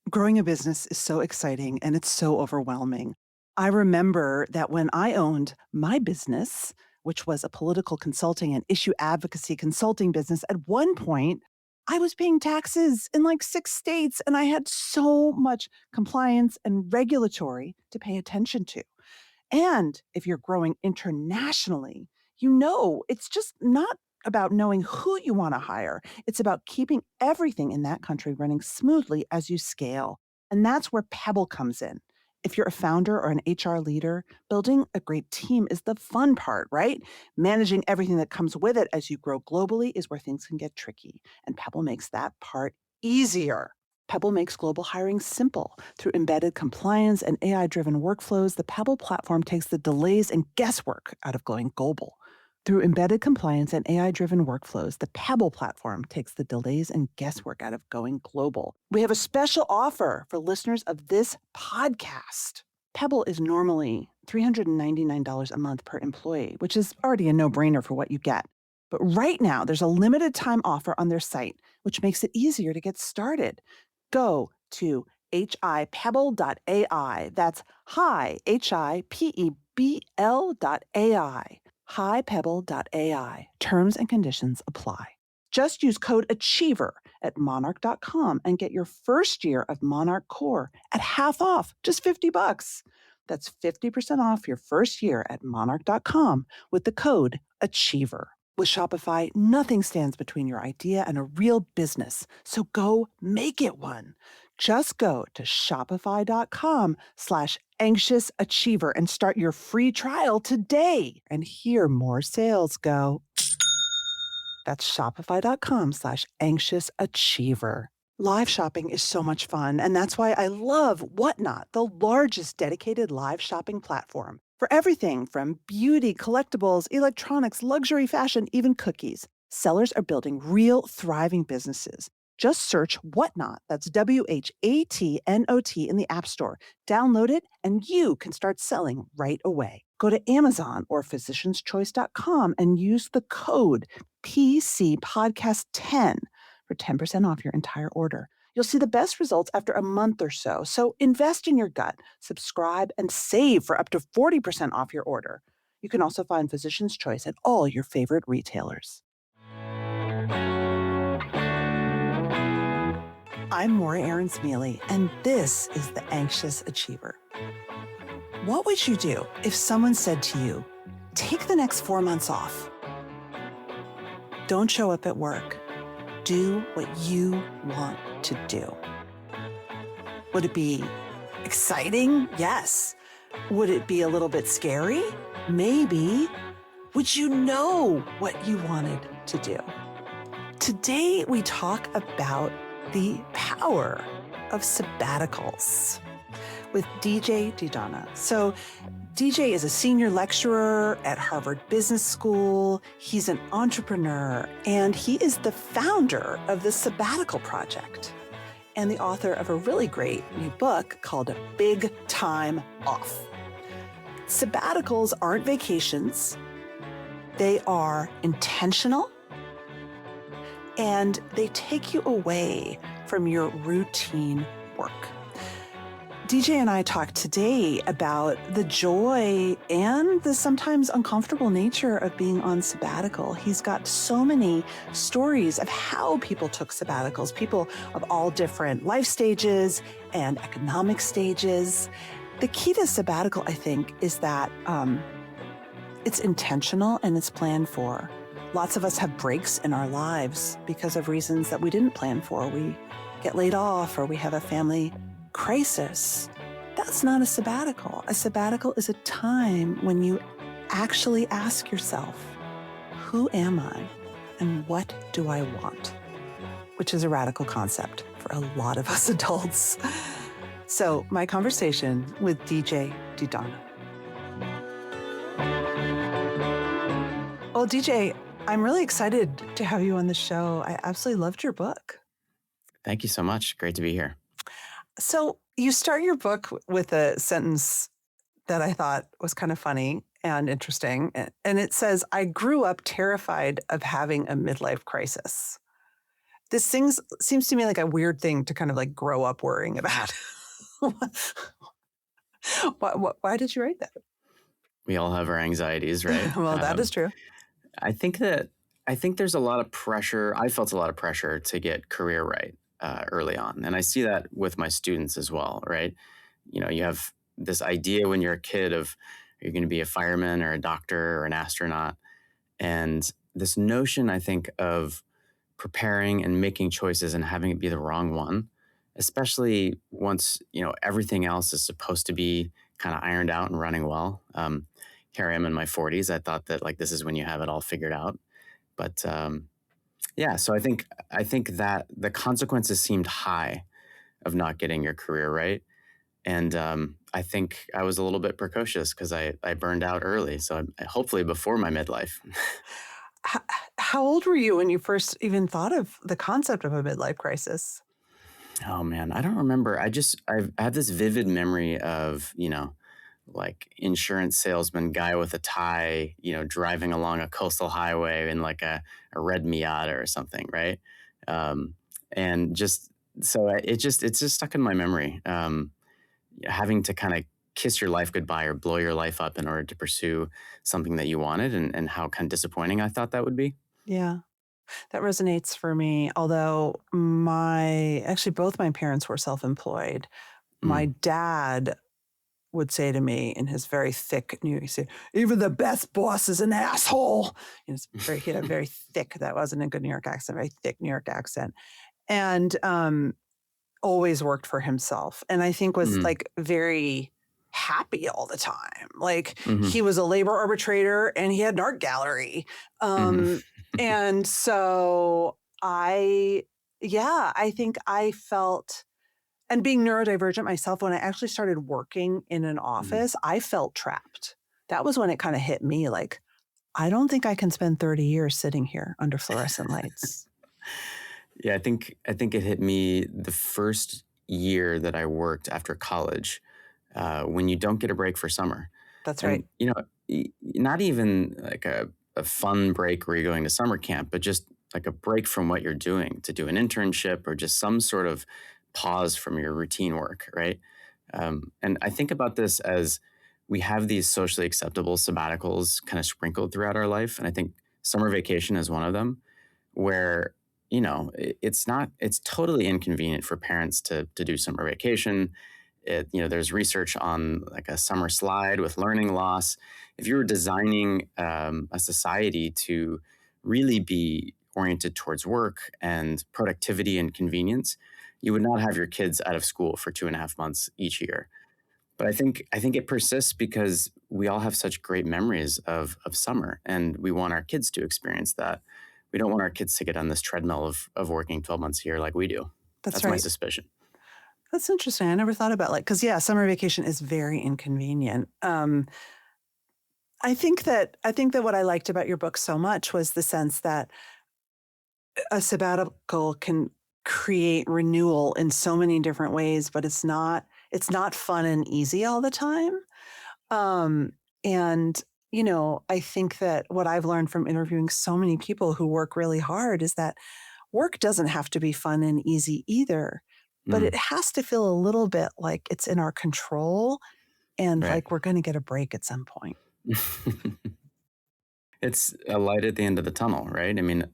Growing a business is so exciting and it's so overwhelming. I remember that when I owned my business, which was a political consulting and issue advocacy consulting business, at one point, I was paying taxes in like 6 states and I had so much compliance and regulatory to pay attention to. And if you're growing internationally, it's just not about knowing who you want to hire. It's about keeping everything in that country running smoothly as you scale. And that's where Pebble comes in. If you're a founder or an HR leader, building a great team is the fun part, right? Managing everything that comes with it as you grow globally is where things can get tricky. And Pebble makes that part easier. Pebble makes global hiring simple. Through embedded compliance and AI-driven workflows, the Pebble platform takes the delays and guesswork out of going global. Through embedded compliance and AI-driven workflows, the Pebble platform takes the delays and guesswork out of going global. We have a special offer for listeners of this podcast. Pebble is normally $399 a month per employee, which is already a no-brainer for what you get. But right now, there's a limited time offer on their site, which makes it easier to get started. Go to hipebble.ai. That's hi, HIPEBL.ai. hipebble.ai. Terms and conditions apply. Just use code ACHIEVER at monarch.com and get your first year of Monarch Core at half off, just $50. That's 50% off your first year at monarch.com with the code ACHIEVER. With Shopify, nothing stands between your idea and a real business. So go make it one. Just go to shopify.com/anxiousachiever and start your free trial today and hear more sales go. That's shopify.com/anxiousachiever. Live shopping is so much fun, and that's why I love Whatnot, the largest dedicated live shopping platform. For everything from beauty, collectibles, electronics, luxury fashion, even cookies, sellers are building real, thriving businesses. Just search Whatnot, that's WHATNOT, in the App Store. Download it, and you can start selling right away. Go to Amazon or physicianschoice.com and use the code PCPodcast10 for 10% off your entire order. You'll see the best results after a month or so. So invest in your gut, subscribe, and save for up to 40% off your order. You can also find Physician's Choice at all your favorite retailers. I'm Maura Aarons-Mele, and this is The Anxious Achiever. What would you do if someone said to you, take the next 4 months off? Don't show up at work. Do what you want to do. Would it be exciting? Yes. Would it be a little bit scary? Maybe. Would you know what you wanted to do? Today, we talk about the power of sabbaticals with DJ DiDonna. So DJ is a senior lecturer at Harvard Business School. He's an entrepreneur, and he is the founder of the Sabbatical Project and the author of a really great new book called Big Time Off. Sabbaticals aren't vacations. They are intentional, and they take you away from your routine work. DJ and I talked today about the joy and the sometimes uncomfortable nature of being on sabbatical. He's got so many stories of how people took sabbaticals, people of all different life stages and economic stages. The key to sabbatical, I think, is that it's intentional and it's planned for. Lots of us have breaks in our lives because of reasons that we didn't plan for. We get laid off or we have a family crisis. That's not a sabbatical. A sabbatical is a time when you actually ask yourself, who am I and what do I want? Which is a radical concept for a lot of us adults. So my conversation with DJ DiDonna. Well, DJ, I'm really excited to have you on the show. I absolutely loved your book. Thank you so much. Great to be here. So you start your book with a sentence that I thought was kind of funny and interesting. And it says, I grew up terrified of having a midlife crisis. This seems to me like a weird thing to kind of like grow up worrying about. Why did you write that? We all have our anxieties, right? Well, that is true. I think that I think there's a lot of pressure. I felt a lot of pressure to get career right early on, and I see that with my students as well. Right? You have this idea when you're a kid of you're going to be a fireman or a doctor or an astronaut, and this notion I think of preparing and making choices and having it be the wrong one, especially once everything else is supposed to be kind of ironed out and running well. Here I am in my 40s. I thought that like this is when you have it all figured out, but yeah. So I think that the consequences seemed high of not getting your career right, and I think I was a little bit precocious because I burned out early. So hopefully before my midlife. H- how old were you when you first even thought of the concept of a midlife crisis? Oh man, I don't remember. I have this vivid memory of, like insurance salesman guy with a tie, driving along a coastal highway in like a red Miata or something, right? Um, and just so it's just stuck in my memory. Having to kind of kiss your life goodbye or blow your life up in order to pursue something that you wanted, and how kind of disappointing I thought that would be. Yeah, that resonates for me. Although actually both my parents were self-employed. My Mm. dad would say to me in his very thick New York, even the best boss is an asshole. He had a very thick, that wasn't a good New York accent, very thick New York accent. And always worked for himself. And I think was Mm. like very happy all the time. Like Hmm. he was a labor arbitrator and he had an art gallery. Hmm. Um, and so I think I felt, and being neurodivergent myself, when I actually started working in an Hmm. office, I felt trapped. That was when it kind of hit me like, I don't think I can spend 30 years sitting here under fluorescent lights. Yeah, I think it hit me the first year that I worked after college, when you don't get a break for summer, That's and right. not even like a fun break where you're going to summer camp, but just like a break from what you're doing to do an internship or just some sort of pause from your routine work, right? And I think about this as we have these socially acceptable sabbaticals kind of sprinkled throughout our life, and I think summer vacation is one of them where it's totally inconvenient for parents to do summer vacation. There's research on like a summer slide with learning loss. If you were designing a society to really be oriented towards work and productivity and convenience, you would not have your kids out of school for 2.5 months each year. But I think it persists because we all have such great memories of summer, and we want our kids to experience that. We don't want our kids to get on this treadmill of working 12 months a year like we do. That's That's my right. suspicion. That's interesting. I never thought about, like, because yeah, summer vacation is very inconvenient. I think that what I liked about your book so much was the sense that a sabbatical can create renewal in so many different ways, but it's not fun and easy all the time. Um, and I think that what I've learned from interviewing so many people who work really hard is that work doesn't have to be fun and easy either, but it Mm, has to feel a little bit like it's in our control and right. like we're going to get a break at some point. It's a light at the end of the tunnel, right? I mean,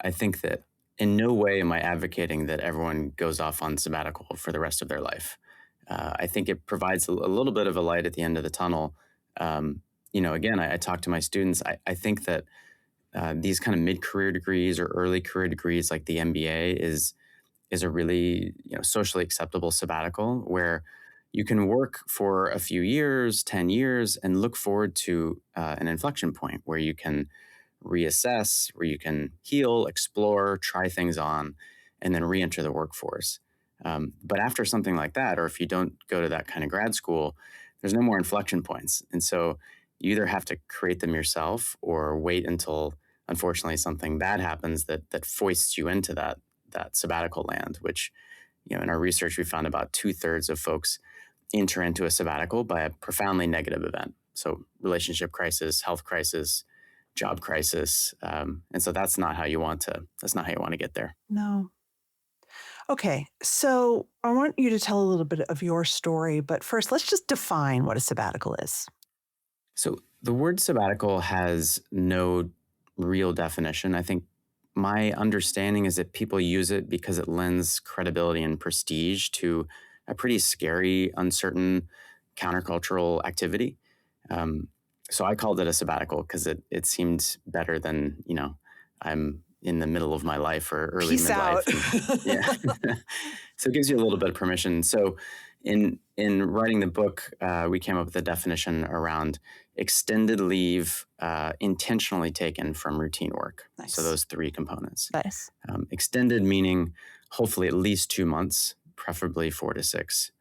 I think that in no way am I advocating that everyone goes off on sabbatical for the rest of their life. I think it provides a little bit of a light at the end of the tunnel. Again, I talk to my students. I think that these kind of mid-career degrees or early career degrees like the MBA is a really socially acceptable sabbatical where you can work for a few years, 10 years, and look forward to an inflection point where you can reassess, where you can heal, explore, try things on, and then re-enter the workforce. But after something like that, or if you don't go to that kind of grad school, there's no more inflection points. And so you either have to create them yourself or wait until unfortunately something bad happens that foists you into that sabbatical land, which, in our research, we found about 2/3 of folks enter into a sabbatical by a profoundly negative event. So relationship crisis, health crisis, job crisis. And so that's not how you want to get there. No. Okay, so I want you to tell a little bit of your story, but first, let's just define what a sabbatical is. So the word sabbatical has no real definition. I think my understanding is that people use it because it lends credibility and prestige to a pretty scary, uncertain countercultural activity. Um, so I called it a sabbatical because it seemed better than, I'm in the middle of my life or early Peace out. midlife. And yeah. So it gives you a little bit of permission. So in writing the book, we came up with a definition around extended leave intentionally taken from routine work. So Nice. those three components. Nice. Extended meaning hopefully at least 2 months, preferably 4 to 6.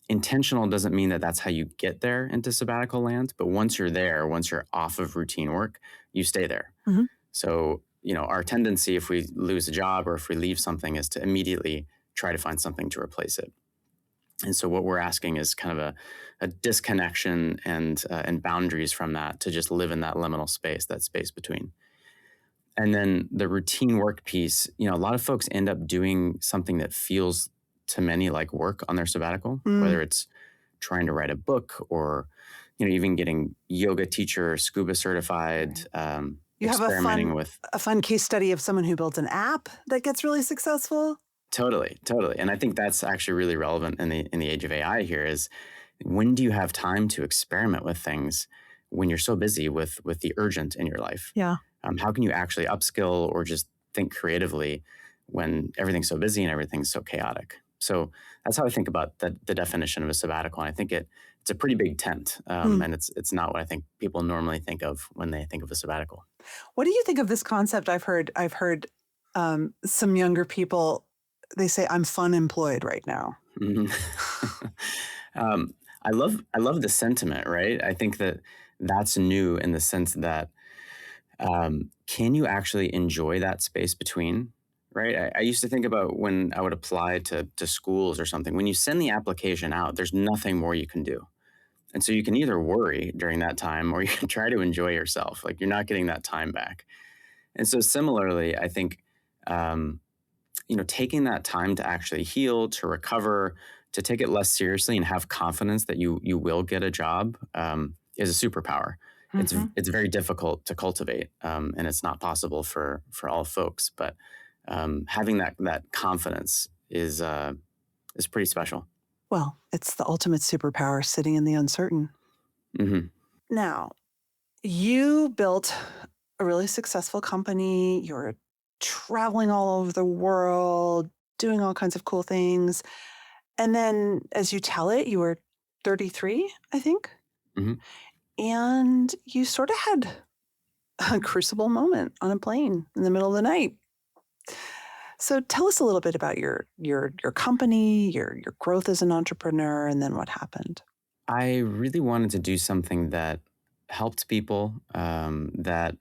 Intentional doesn't mean that that's how you get there into sabbatical land, but once you're there, once you're off of routine work, you stay there. Mhm. So, our tendency if we lose a job or if we leave something is to immediately try to find something to replace it. And so what we're asking is kind of a disconnection and boundaries from that to just live in that liminal space, that space between. And then the routine work piece, a lot of folks end up doing something that feels to many like work on their sabbatical, Mm, whether it's trying to write a book or, even getting yoga teacher, scuba certified, right. You have experimenting with. a fun case study of someone who builds an app that gets really successful. Totally, totally. And I think that's actually really relevant in the age of AI here is when do you have time to experiment with things when you're so busy with the urgent in your life? Yeah. How can you actually upskill or just think creatively when everything's so busy and everything's so chaotic? So that's how I think about the definition of a sabbatical. And I think it's a pretty big tent, Mm. and it's not what I think people normally think of when they think of a sabbatical. What do you think of this concept? I've heard some younger people. They say I'm fun employed right now. Mhm. I love the sentiment, right? I think that that's new in the sense that can you actually enjoy that space between? Right. I used to think about when I would apply to schools or something. When you send the application out, there's nothing more you can do. And so you can either worry during that time or you can try to enjoy yourself. Like you're not getting that time back. And so similarly, I think um, taking that time to actually heal, to recover, to take it less seriously and have confidence that you will get a job is a superpower. It's Mhm. it's very difficult to cultivate, and it's not possible for all folks. But having that confidence is pretty special. Well, it's the ultimate superpower sitting in the uncertain. Hmm. Now, you built a really successful company. You're traveling all over the world, doing all kinds of cool things. And then, as you tell it, you were 33, I think, Hmm. and you sort of had a crucible moment on a plane in the middle of the night. So tell us a little bit about your company, your growth as an entrepreneur, and then what happened. I really wanted to do something that helped people, that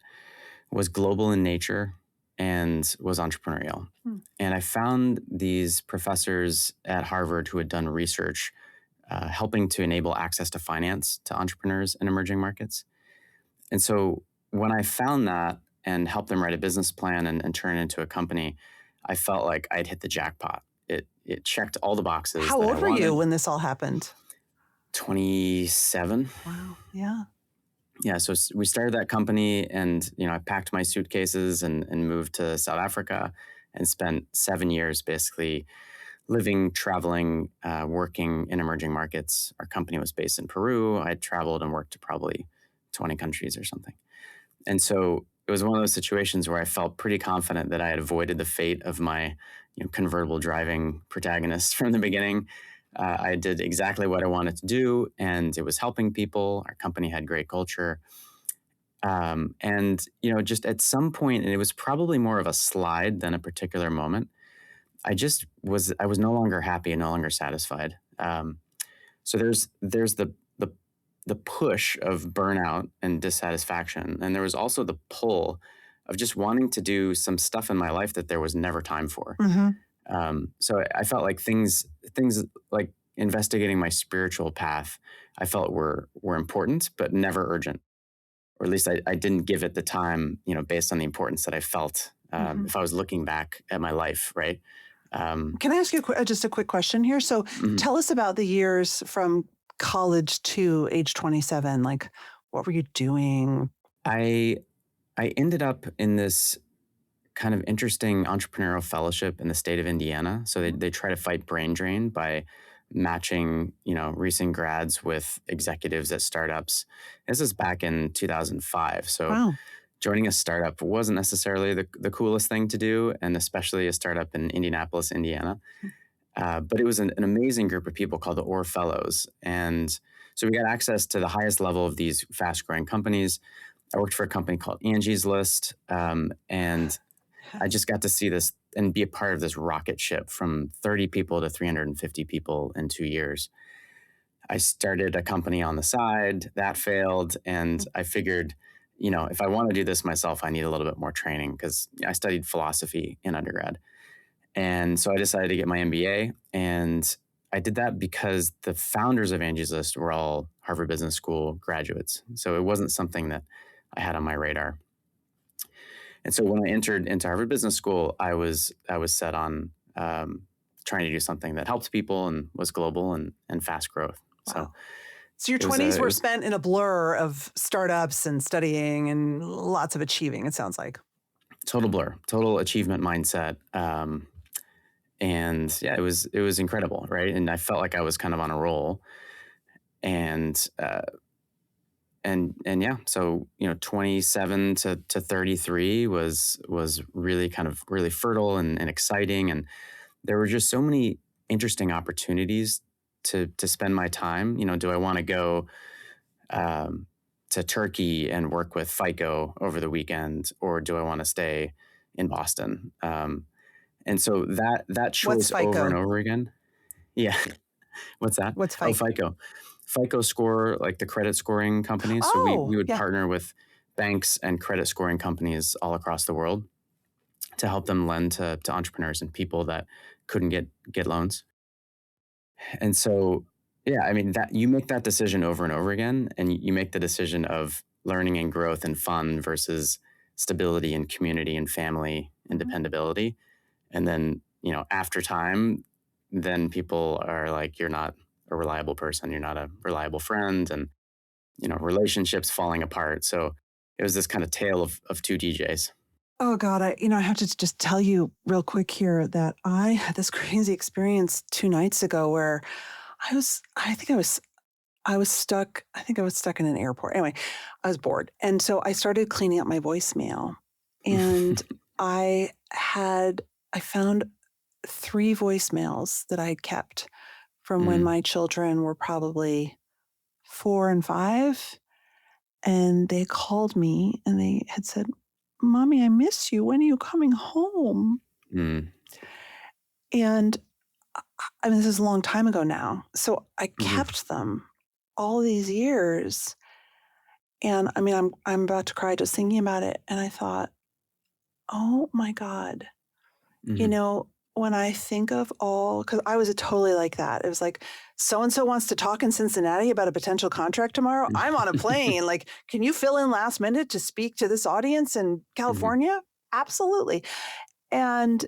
was global in nature and was entrepreneurial. Hmm. And I found these professors at Harvard who had done research helping to enable access to finance to entrepreneurs in emerging markets. And so when I found that and helped them write a business plan and turn it into a company, I felt like I'd hit the jackpot. It checked all the boxes How that I old were you wanted. when this all happened? 27. Wow. Yeah. Yeah, so we started that company, and I packed my suitcases and moved to South Africa, and spent 7 years basically living, traveling, working in emerging markets. Our company was based in Peru. I traveled and worked to probably 20 countries or something. And so it was one of those situations where I felt pretty confident that I had avoided the fate of my convertible driving protagonist from the beginning. I did exactly what I wanted to do, and it was helping people. Our company had great culture. And just at some point, and it was probably more of a slide than a particular moment, I was no longer happy and no longer satisfied. So there's the push of burnout and dissatisfaction, and there was also the pull of just wanting to do some stuff in my life that there was never time for. Hmm. So I felt like things like investigating my spiritual path, I felt were important but never urgent, or at least I didn't give it the time, based on the importance that I felt. Hmm. If I was looking back at my life, right? Can I ask you just a quick question here? So Mhm. tell us about the years from college to age 27. Like, what were you doing? I I ended up in this kind of interesting entrepreneurial fellowship in the state of Indiana. So Mhm. they try to fight brain drain by matching, recent grads with executives at startups. This is back in 2005. So Wow. joining a startup wasn't necessarily the coolest thing to do, and especially a startup in Indianapolis, Indiana. But it was an amazing group of people called the Orr Fellows. And so we got access to the highest level of these fast growing companies. I worked for a company called Angie's List. And I Yes. just got to see this and be a part of this rocket ship from 30 people to 350 people in 2 years. I started a company on the side that failed. And I figured, if I want to do this myself, I need a little bit more training because I studied philosophy in undergrad. And so I decided to get my MBA. And I did that because the founders of Angie's List were all Harvard Business School graduates. So it wasn't something that I had on my radar. And so when I entered into Harvard Business School, I was set on trying to do something that helped people and was global and fast growth. So Wow. So your it was 20s a it were was spent in a blur of startups and studying and lots of achieving, it sounds like. total blur, total achievement mindset. And yeah, it was incredible, right? And I felt like I was kind of on a roll. And and yeah, so 27 to 33 was really kind of really fertile and exciting, and there were just so many interesting opportunities to spend my time. Do I want to go um, to Turkey and work with FICO over the weekend, or do I want to stay in Boston? And so that What's choice over and FICO? over again. Yeah. What's that? What's Oh, FICO? FICO. FICO score, like the credit scoring companies. So we Oh, would yeah. partner with banks and credit scoring companies all across the world to help them lend to entrepreneurs and people that couldn't get loans. And so, yeah, I mean that you make that decision over and over again, and you make the decision of learning and growth and fun versus stability and community and family and Mhm. dependability. And then, after time, then people are like, you're not a reliable person, you're not a reliable friend, and relationships falling apart. So it was this kind of tale of two DJs. Oh God, I have to just tell you real quick here that I had this crazy experience 2 nights ago where I was stuck. I think I was stuck in an airport. Anyway, I was bored. And so I started cleaning up my voicemail. And I had, I found three voicemails that I had kept from when Mm, my children were probably 4 and 5. And they called me and they had said, Mommy, I miss you. When are you coming home? mm, And I mean, this is a long time ago now. So I mhm, kept them all these years. And I mean, I'm about to cry just thinking about it. And I thought, oh my God, you mhm, know, when I think of all, because I was totally like that. It was like, so and so wants to talk in Cincinnati about a potential contract tomorrow. I'm on a plane. Like, can you fill in last minute to speak to this audience in mhm, California? Absolutely. And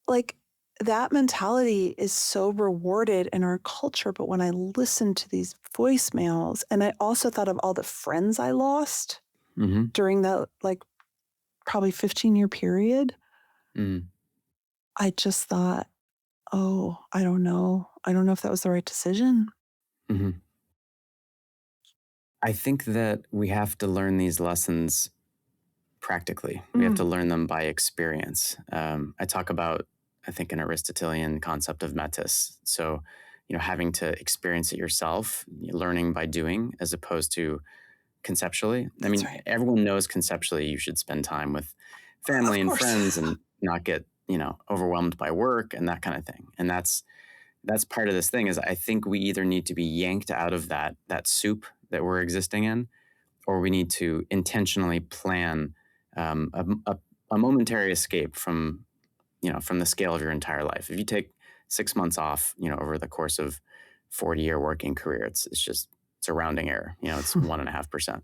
like, that mentality is so rewarded in our culture. But when I listened to these voicemails, and I also thought of all the friends I lost mhm, during that, like, probably 15-year period, mhm, I just thought, oh, I don't know. I don't know if that was the right decision. mhm. I think that we have to learn these lessons practically. We have Mm, to learn them by experience. I talk about, I think, an Aristotelian concept of metis. So, having to experience it yourself, learning by doing, as opposed to conceptually. I that's mean, right. everyone knows conceptually you should spend time with Of family and course. friends and not get, overwhelmed by work and that kind of thing. And that's part of this thing is I think we either need to be yanked out of that soup that we're existing in, or we need to intentionally plan um, a, a, a momentary escape from the scale of your entire life. If you take 6 months off, over the course of 40-year working career, it's a rounding error. It's 1.5%.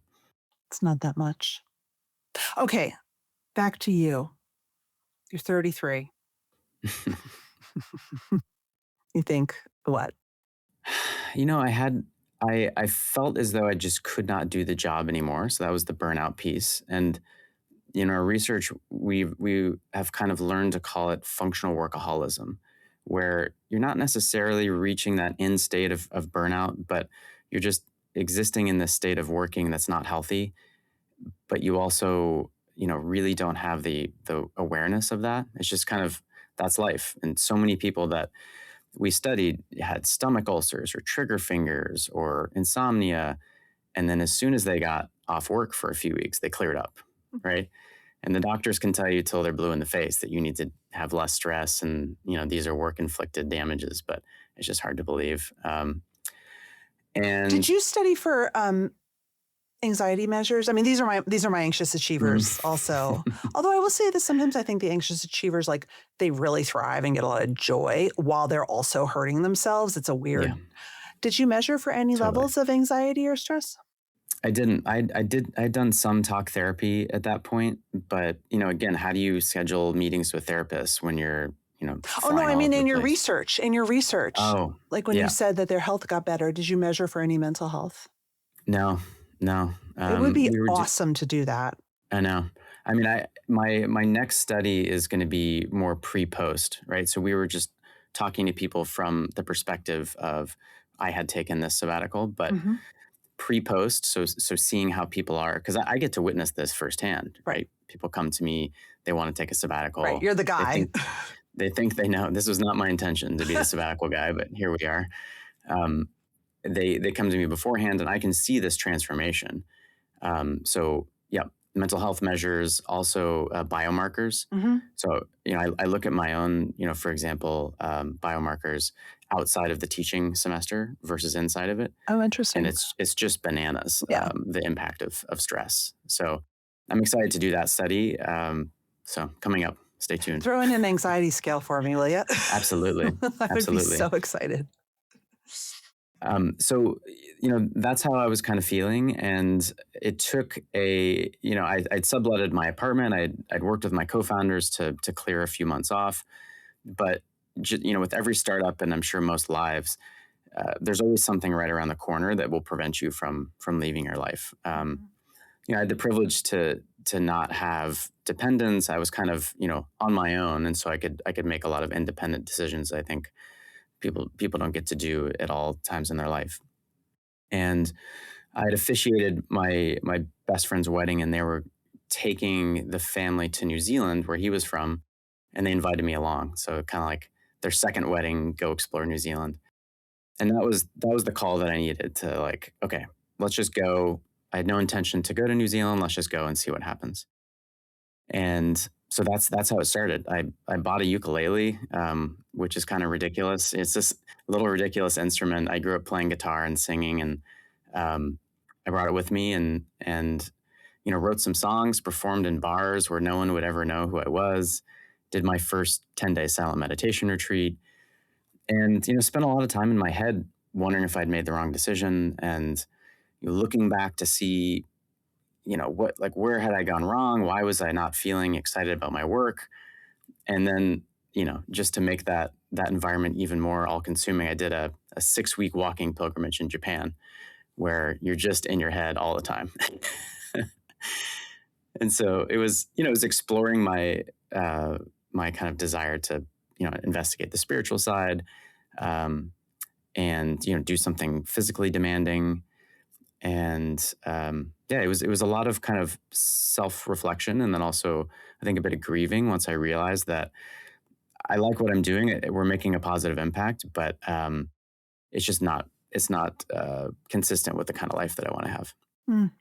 It's not that much. Okay, back to you. You're 33. You think what? I felt as though I just could not do the job anymore. So that was the burnout piece. And in our research, we have kind of learned to call it functional workaholism, where you're not necessarily reaching that end state of burnout, but you're just existing in this state of working that's not healthy. But you also, really don't have the awareness of that. It's just kind of that's life. And so many people that we studied had stomach ulcers or trigger fingers or insomnia. And then as soon as they got off work for a few weeks, they cleared up, right? And the doctors can tell you till they're blue in the face that you need to have less stress and, these are work inflicted damages, but it's just hard to believe. Did And you study for anxiety measures? I mean, these are my anxious achievers also. Although I will say that sometimes I think the anxious achievers, like, they really thrive and get a lot of joy while they're also hurting themselves. It's a yeah, weird. Did you measure for any totally. levels of anxiety or stress? I didn't. I'd done some talk therapy at that point, but again, how do you schedule meetings with therapists when you're Oh no, flying I all mean over the in your place? research. In your research. Oh, Like when you yeah. said that their health got better, did you measure for any mental health? No, no. It would be We were. awesome to do that. I know. I mean, my next study is going to be more pre-post, right? So we were just talking to people from the perspective of I had taken this sabbatical, but Mhm. pre-post, so seeing how people are, because I get to witness this firsthand, Right. right? People come to me, they want to take a Right. sabbatical. You're the They guy. think they know this was not my intention to be the sabbatical guy, but here we are. Um, they come to me beforehand, and I can see this transformation. So yeah, mental health measures, also biomarkers. Mhm. So I look at my own, for example, biomarkers outside of the teaching semester versus inside of it, Oh, and interesting. it's just bananas, Yeah. the impact of stress. So I'm excited to do that study. So coming up, stay tuned. Throw in an anxiety scale for me, will you? Absolutely, I would be so absolutely. excited. So that's how I was kind of feeling, and it took I'd subletted my apartment. I'd worked with my co-founders to clear a few months off, but with every startup, and I'm sure most lives, there's always something right around the corner that will prevent you from leaving your life. Mhm. I had the privilege to not have dependents. I was kind of on my own, and so I could make a lot of independent decisions. I think people don't get to do at all times in their life. And I had officiated my best friend's wedding, and they were taking the family to New Zealand, where he was from, and they invited me along. So kind of like their second wedding, go explore New Zealand. And that was the call that I needed to, like, okay, let's just go. I had no intention to go to New Zealand. Let's just go and see what happens. And so that's how it started. I bought a ukulele, which is kind of ridiculous. It's this little ridiculous instrument. I grew up playing guitar and singing, and um, I brought it with me, and wrote some songs, performed in bars where no one would ever know who I was. Did my first 10-day silent meditation retreat, and spent a lot of time in my head wondering if I'd made the wrong decision, and looking back to see what, like, where had I gone wrong? Why was I not feeling excited about my work? And then just to make that environment even more all consuming, I did a 6-week walking pilgrimage in Japan, where you're just in your head all the time. And so it was exploring my kind of desire to investigate the spiritual side, um, and do something physically demanding. And yeah, it was a lot of kind of self reflection, and then also I think a bit of grieving once I realized that I like what I'm doing. We're making a positive impact, but it's just not consistent with the kind of life that I want to have.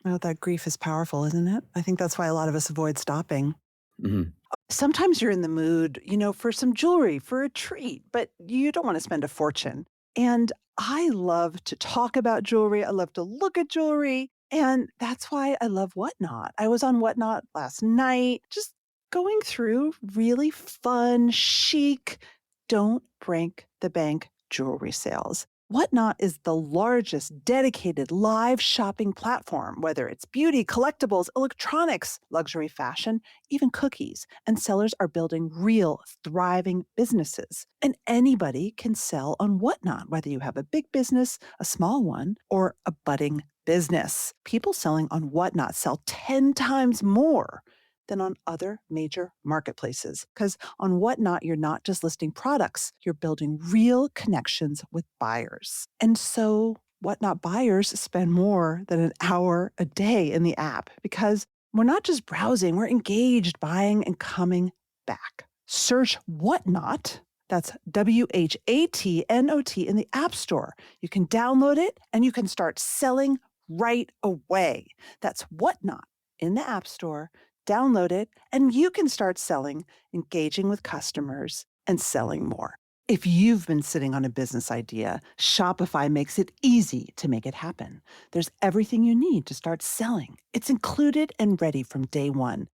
Oh, that grief is powerful, isn't it? I think that's why a lot of us avoid stopping. Hmm. Sometimes you're in the mood, for some jewelry, for a treat, but you don't want to spend a fortune. And I love to talk about jewelry. I love to look at jewelry. And that's why I love Whatnot. I was on Whatnot last night, just going through really fun, chic, don't break the bank jewelry sales. Whatnot is the largest dedicated live shopping platform, whether it's beauty, collectibles, electronics, luxury fashion, even cookies. And sellers are building real, thriving businesses. And anybody can sell on Whatnot, whether you have a big business, a small one, or a budding business. People selling on Whatnot sell 10 times more than on other major marketplaces. Because on Whatnot, you're not just listing products, you're building real connections with buyers. And so, Whatnot buyers spend more than an hour a day in the app because we're not just browsing, we're engaged, buying, and coming back. Search Whatnot. That's WHATNOT in the App Store. You can download it and you can start selling right away. That's Whatnot in the App Store. Download it, and you can start selling, engaging with customers, and selling more. If you've been sitting on a business idea, Shopify makes it easy to make it happen. There's everything you need to start selling. It's included and ready from day one.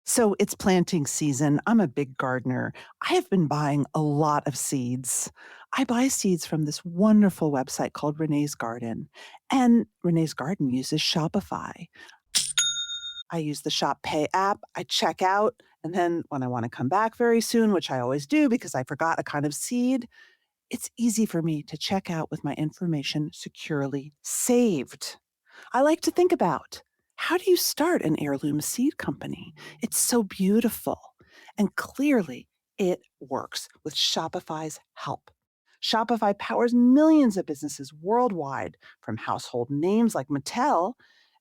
So it's planting season. I'm a big gardener. I have been buying a lot of seeds. I buy seeds from this wonderful website called Renee's Garden. And Renee's Garden uses Shopify. I use the Shop Pay app, I check out, and then when I want to come back very soon, which I always do because I forgot a kind of seed, it's easy for me to check out with my information securely saved. I like to think about how do you start an heirloom seed company? It's so beautiful. And clearly, it works with Shopify's help. Shopify powers millions of businesses worldwide, from household names like Mattel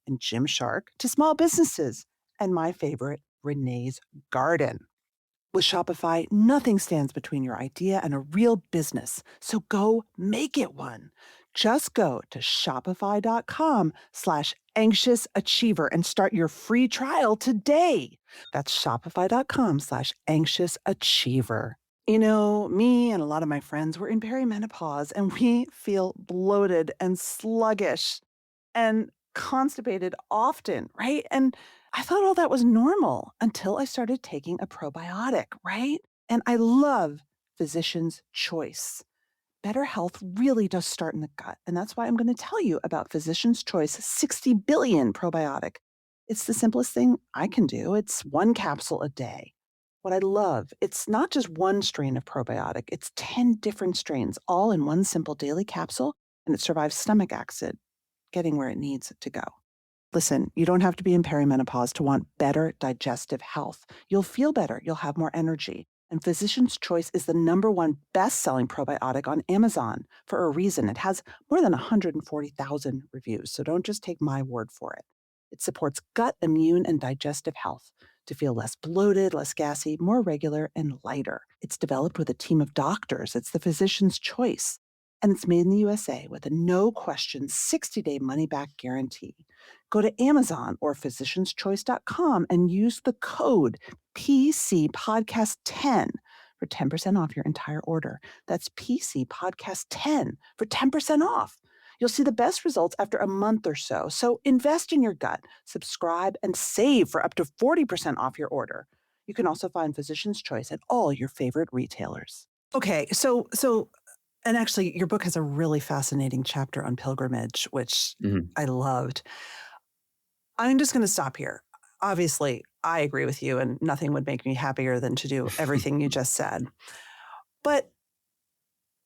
and Gymshark to small businesses, and my favorite, Renee's Garden. With Shopify, nothing stands between your idea and a real business. So go make it one. Just go to shopify.com/anxious achiever and start your free trial today. That's shopify.com/anxious achiever. You know, me and a lot of my friends were in perimenopause and we feel bloated and sluggish and constipated often, right? And I thought all that was normal until I started taking a probiotic, right? And I love Physician's Choice. Better health really does start in the gut. And that's why I'm going to tell you about Physician's Choice 60 billion probiotic. It's the simplest thing I can do. It's one capsule a day. What I love, it's not just one strain of probiotic, it's 10 different strains, all in one simple daily capsule, and it survives stomach acid, getting where it needs to go. Listen, you don't have to be in perimenopause to want better digestive health. You'll feel better, you'll have more energy. And Physician's Choice is the #1 best-selling probiotic on Amazon for a reason. It has more than 140,000 reviews, so don't just take my word for it. It supports gut, immune, and digestive health to feel less bloated, less gassy, more regular, and lighter. It's developed with a team of doctors. It's the Physician's Choice. And it's made in the USA with a no-questions 60-day money-back guarantee. Go to Amazon or physicianschoice.com and use the code PCPodcast10 for 10% off your entire order. That's PCPodcast10 for 10% off. You'll see the best results after a month or so. So invest in your gut, subscribe, and save for up to 40% off your order. You can also find Physician's Choice at all your favorite retailers. Okay, and actually, your book has a really fascinating chapter on pilgrimage, which Mhm. I loved. I'm just going to stop here. Obviously, I agree with you, and nothing would make me happier than to do everything you just said. But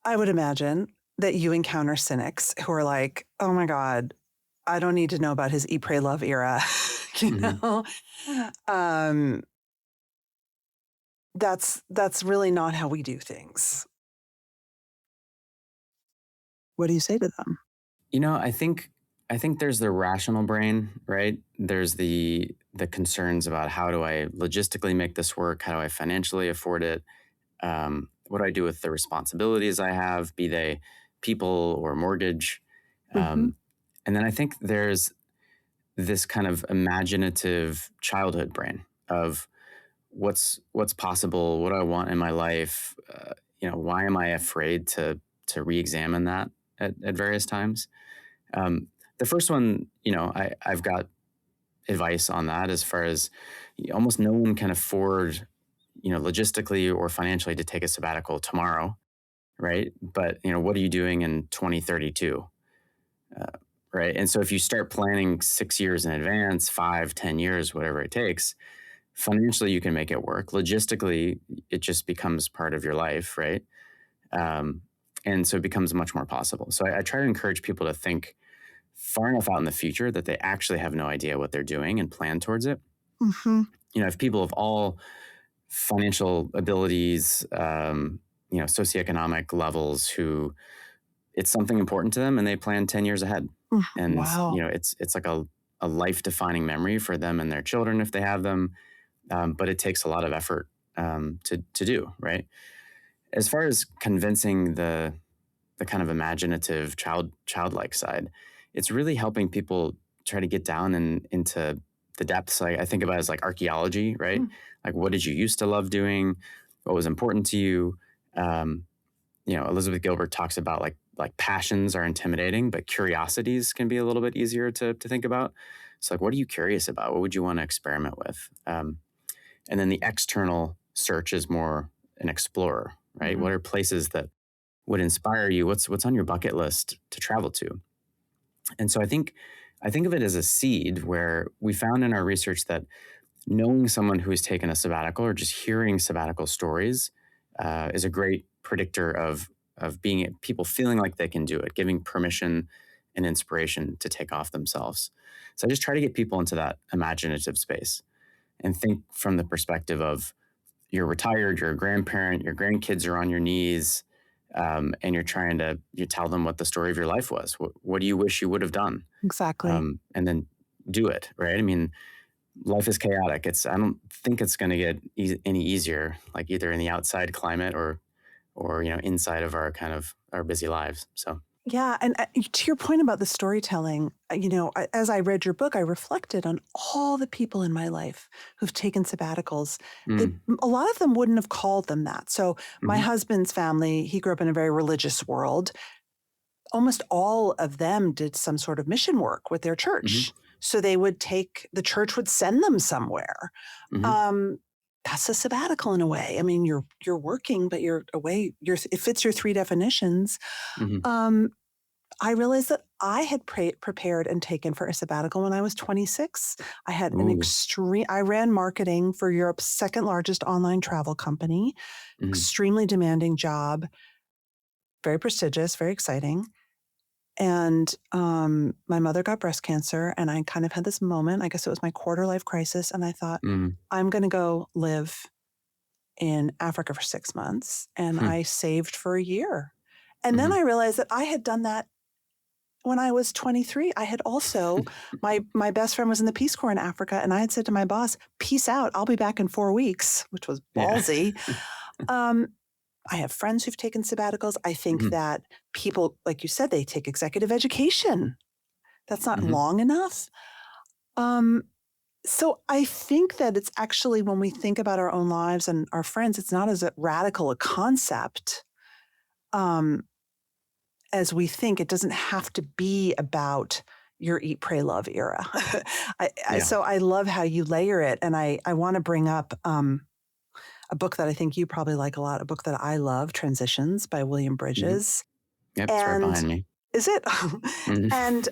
I would imagine that you encounter cynics who are like, oh my God, I don't need to know about his Eat, Pray, Love era. you Mhm. know, um, that's really not how we do things. What do you say to them? You know, I think there's the rational brain, right? There's the concerns about how do I logistically make this work? How do I financially afford it? What do I do with the responsibilities I have, be they people or mortgage? Hmm. Um, and then I think there's this kind of imaginative childhood brain of what's possible, what do I want in my life. Why am I afraid to re-examine that at various times? Um, the first one, I've got advice on that as far as almost no one can afford, logistically or financially to take a sabbatical tomorrow. right? But, what are you doing in 2032? Uh, right. And so if you start planning 6 years in advance, 5, 10 years, whatever it takes, financially you can make it work. Logistically, it just becomes part of your life, right? Um, and so it becomes much more possible. So I try to encourage people to think far enough out in the future that they actually have no idea what they're doing and plan towards it. Hmm. If people of all financial abilities, socioeconomic levels, who it's something important to them and they plan 10 years ahead. And, Wow. it's like a life defining memory for them and their children if they have them. But it takes a lot of effort to do, right? As far as convincing the kind of imaginative childlike side, it's really helping people try to get down into the depths. I think about it as like archaeology, right? Mm. Like, what did you used to love doing? What was important to you? Um, Elizabeth Gilbert talks about like passions are intimidating, but curiosities can be a little bit easier to think about. So like, what are you curious about? What would you want to experiment with? And then the external search is more an explorer, right? Mhm. What are places that would inspire you? What's on your bucket list to travel to? And so I think of it as a seed where we found in our research that knowing someone who has taken a sabbatical or just hearing sabbatical stories is a great predictor of being people feeling like they can do it, giving permission and inspiration to take off themselves. So I just try to get people into that imaginative space and think from the perspective of you're retired, you're a grandparent, your grandkids are on your knees, and you tell them what the story of your life was. What do you wish you would have done? Exactly. And then do it, right? I mean, life is chaotic. I don't think it's going to get any easier, like either in the outside climate or inside of our busy lives. So, Yeah, and to your point about the storytelling, as I read your book, I reflected on all the people in my life who've taken sabbaticals. mm, A lot of them wouldn't have called them that. So, my hmm husband's family, he grew up in a very religious world. Almost all of them did some sort of mission work with their hmm church. So the church would send them somewhere. hmm Um, that's a sabbatical in a way. I mean, you're working, but you're away. It fits your three definitions. hmm Um, I realized that I had prepared and taken for a sabbatical when I was 26. I had ooh, I ran marketing for Europe's second largest online travel company, hmm extremely demanding job, very prestigious, very exciting. And my mother got breast cancer, and I kind of had this moment. I guess it was my quarter life crisis. And I thought, mm, I'm going to go live in Africa for 6 months. And hmm, I saved for a year. And then hmm I realized that I had done that when I was 23. I had also, my best friend was in the Peace Corps in Africa. And I had said to my boss, peace out. I'll be back in 4 weeks, which was yeah, ballsy. Um, I have friends who've taken sabbaticals. I think hmm that people, like you said, they take executive education. That's not hmm long enough. Um, so I think that it's actually when we think about our own lives and our friends, it's not as radical a concept um, as we think. It doesn't have to be about your eat, pray, love era. yeah, So I love how you layer it. And I want to bring up a book that I think you probably like a lot, a book that I love, Transitions by William hmm Bridges. yep, it's right And behind me. is it? hmm And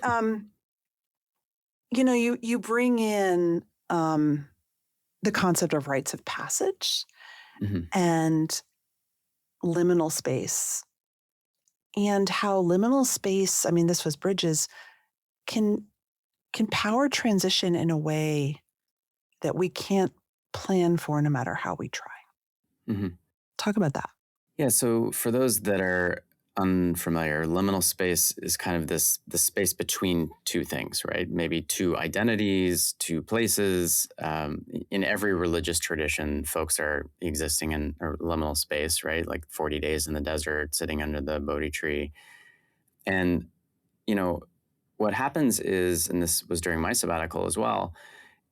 you bring in um, the concept of rites of passage hmm and liminal space, and how liminal space, I mean, this was Bridges, can can power transition in a way that we can't plan for no matter how we try. hmm Talk about that. Yeah. So for those that are unfamiliar, liminal space is kind of the space between two things, right? Maybe two identities, two places. In every religious tradition, folks are existing in a liminal space, right? Like 40 days in the desert, sitting under the Bodhi tree. And, you know, what happens is, and this was during my sabbatical as well,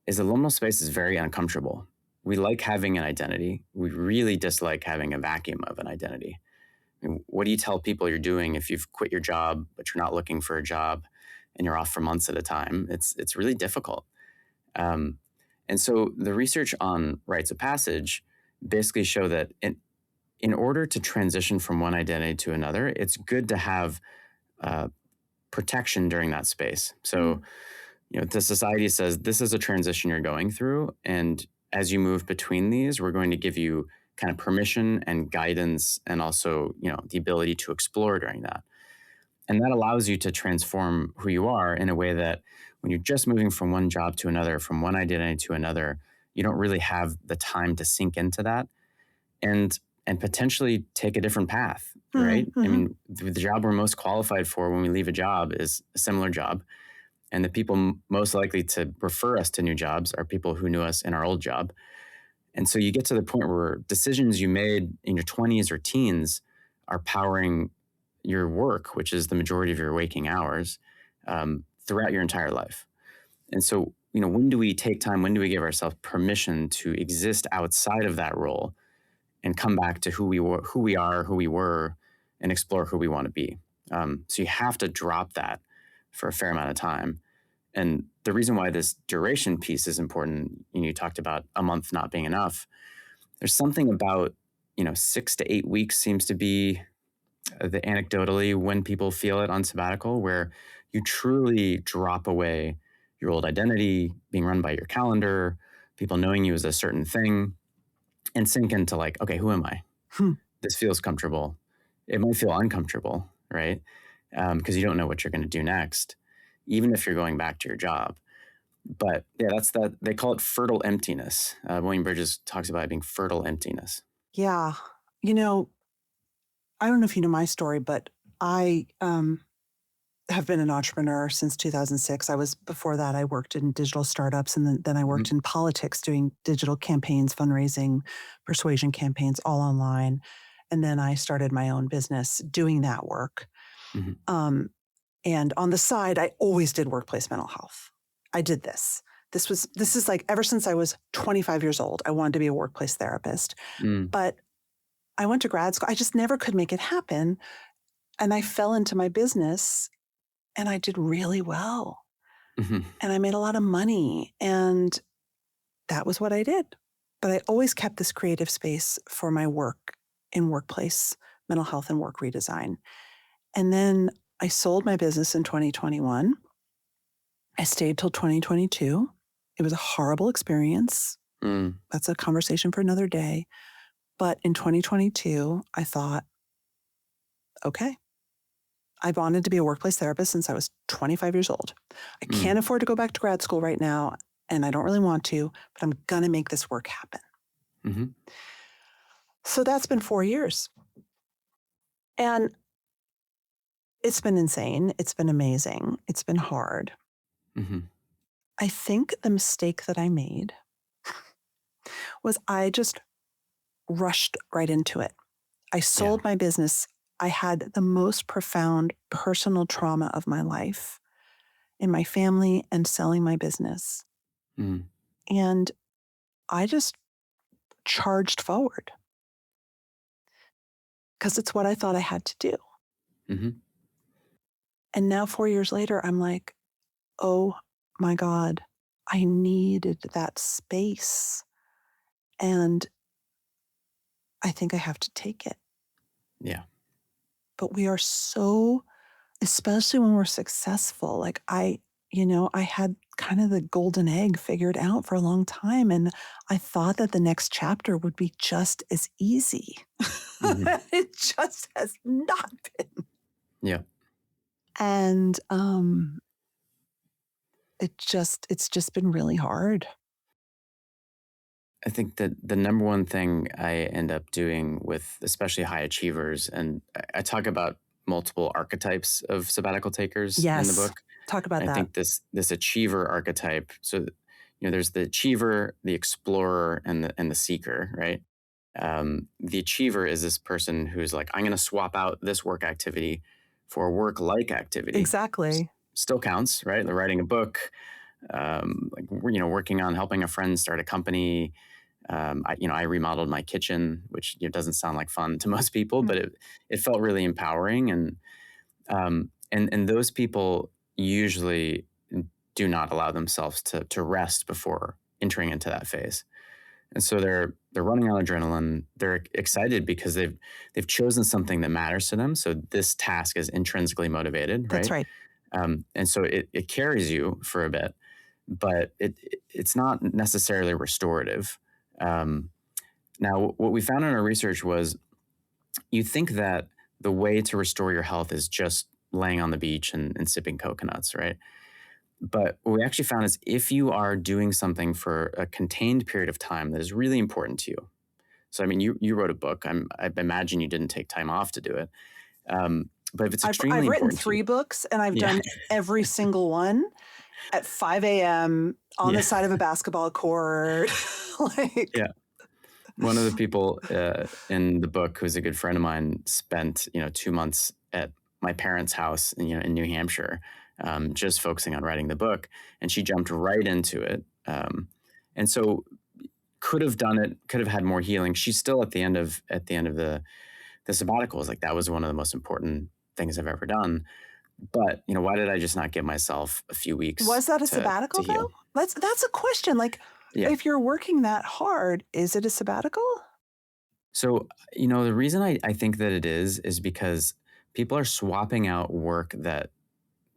is the liminal space is very uncomfortable. We like having an identity. We really dislike having a vacuum of an identity. I mean, what do you tell people you're doing if you've quit your job, but you're not looking for a job and you're off for months at a time? It's really difficult. Um, and so the research on rites of passage basically show that in order to transition from one identity to another, it's good to have uh, protection during that space. So, Mm. the society says this is a transition you're going through. And as you move between these, we're going to give you kind of permission and guidance and also, the ability to explore during that. And that allows you to transform who you are in a way that when you're just moving from one job to another, from one identity to another, you don't really have the time to sink into that and potentially take a different path, right? I Mm-hmm. mean, the job we're most qualified for when we leave a job is a similar job. And the people most likely to refer us to new jobs are people who knew us in our old job. And so you get to the point where decisions you made in your 20s or teens are powering your work, which is the majority of your waking hours, throughout your entire life. And so, when do we take time? When do we give ourselves permission to exist outside of that role and come back to who we were, who we were, and explore who we want to be? So you have to drop that for a fair amount of time. And the reason why this duration piece is important, you talked about a month not being enough. There's something about, 6 to 8 weeks seems to be the anecdotally when people feel it on sabbatical, where you truly drop away your old identity, being run by your calendar, people knowing you as a certain thing, and sink into like, okay, who am I? Hmm. This feels comfortable. It might feel uncomfortable, right? Because you don't know what you're going to do next, even if you're going back to your job. But yeah, that's that. They call it fertile emptiness. William Bridges talks about it being fertile emptiness. Yeah. You know, I don't know if you know my story, but I have been an entrepreneur since 2006. Before that, I worked in digital startups, and then I Mm-hmm, worked in politics doing digital campaigns, fundraising, persuasion campaigns, all online. And then I started my own business doing that work. mm-hmm, Um, and on the side, I always did workplace mental health. I did this. This is like ever since I was 25 years old, I wanted to be a workplace therapist. mm, But I went to grad school. I just never could make it happen. And I fell into my business and I did really well. mm-hmm, And I made a lot of money. And that was what I did. But I always kept this creative space for my work in workplace mental health and work redesign. And then I sold my business in 2021. I stayed till 2022. It was a horrible experience. mm, That's a conversation for another day. But in 2022, I thought, okay, I wanted to be a workplace therapist since I was 25 years old. I mm, can't afford to go back to grad school right now, and I don't really want to, but I'm going to make this work happen. mm-hmm, So that's been 4 years. And it's been insane. It's been amazing. It's been hard. mm-hmm, I think the mistake that I made was I just rushed right into it. I yeah, sold my business. I had the most profound personal trauma of my life in my family and selling my business. mm, And I just charged forward because it's what I thought I had to do. mm-hmm. And now 4 years later, I'm like, oh my God, I needed that space. And I think I have to take it. Yeah, But we are so, especially when we're successful, like I had kind of the golden egg figured out for a long time. And I thought that the next chapter would be just as easy. mm-hmm, It just has not been. yeah. And it's just been really hard. I think that the number one thing I end up doing with especially high achievers, and I talk about multiple archetypes of sabbatical takers in the Yes. book. Talk about And I that. think this achiever archetype. So, there's the achiever, the explorer, and the seeker, right? The achiever is this person who's like, I'm going to swap out this work activity for a work like activity. Exactly. Still counts, right? They're writing a book, like working on helping a friend start a company. I remodeled my kitchen, which doesn't sound like fun to most people, Mm. but it felt really empowering, and those people usually do not allow themselves to rest before entering into that phase. And so they're running on adrenaline. They're excited because they've chosen something that matters to them. So this task is intrinsically motivated, That's right? right. And so it carries you for a bit, but it's not necessarily restorative. Um, Now, what we found in our research was you think that the way to restore your health is just laying on the beach and sipping coconuts, right? But what we actually found is if you are doing something for a contained period of time that is really important to you. So, I mean, you wrote a book. I imagine you didn't take time off to do it. But if it's I've extremely written important to you, 3 books, and I've yeah, done every single one at 5 a.m. on yeah, the side of a basketball court. Like, yeah. One of the people in the book, who's a good friend of mine, spent 2 months at my parents' house, in New Hampshire, just focusing on writing the book, and she jumped right into it, and so could have done it, could have had more healing. She's still at the end of the sabbaticals. Like that was one of the most important things I've ever done. But why did I just not give myself a few weeks was that a to sabbatical, though? heal? That's a question, like, Yeah. if you're working that hard, is it a sabbatical? So, the reason I think that it is because people are swapping out work that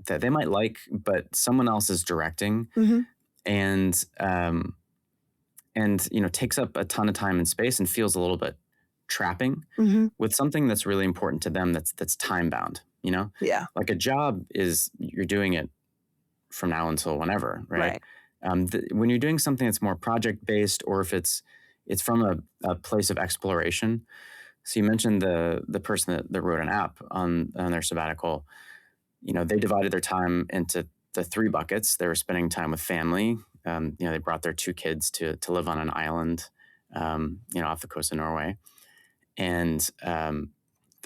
they might like, but someone else is directing, Mhm, and takes up a ton of time and space and feels a little bit trapping mhm. with something that's really important to them that's time bound. Yeah, Like a job is you're doing it from now until whenever, right? right. When you're doing something that's more project based, or if it's from a place of exploration. So you mentioned the person that wrote an app on their sabbatical. They divided their time into the three buckets. They were spending time with family. They brought their two kids to live on an island, off the coast of Norway, and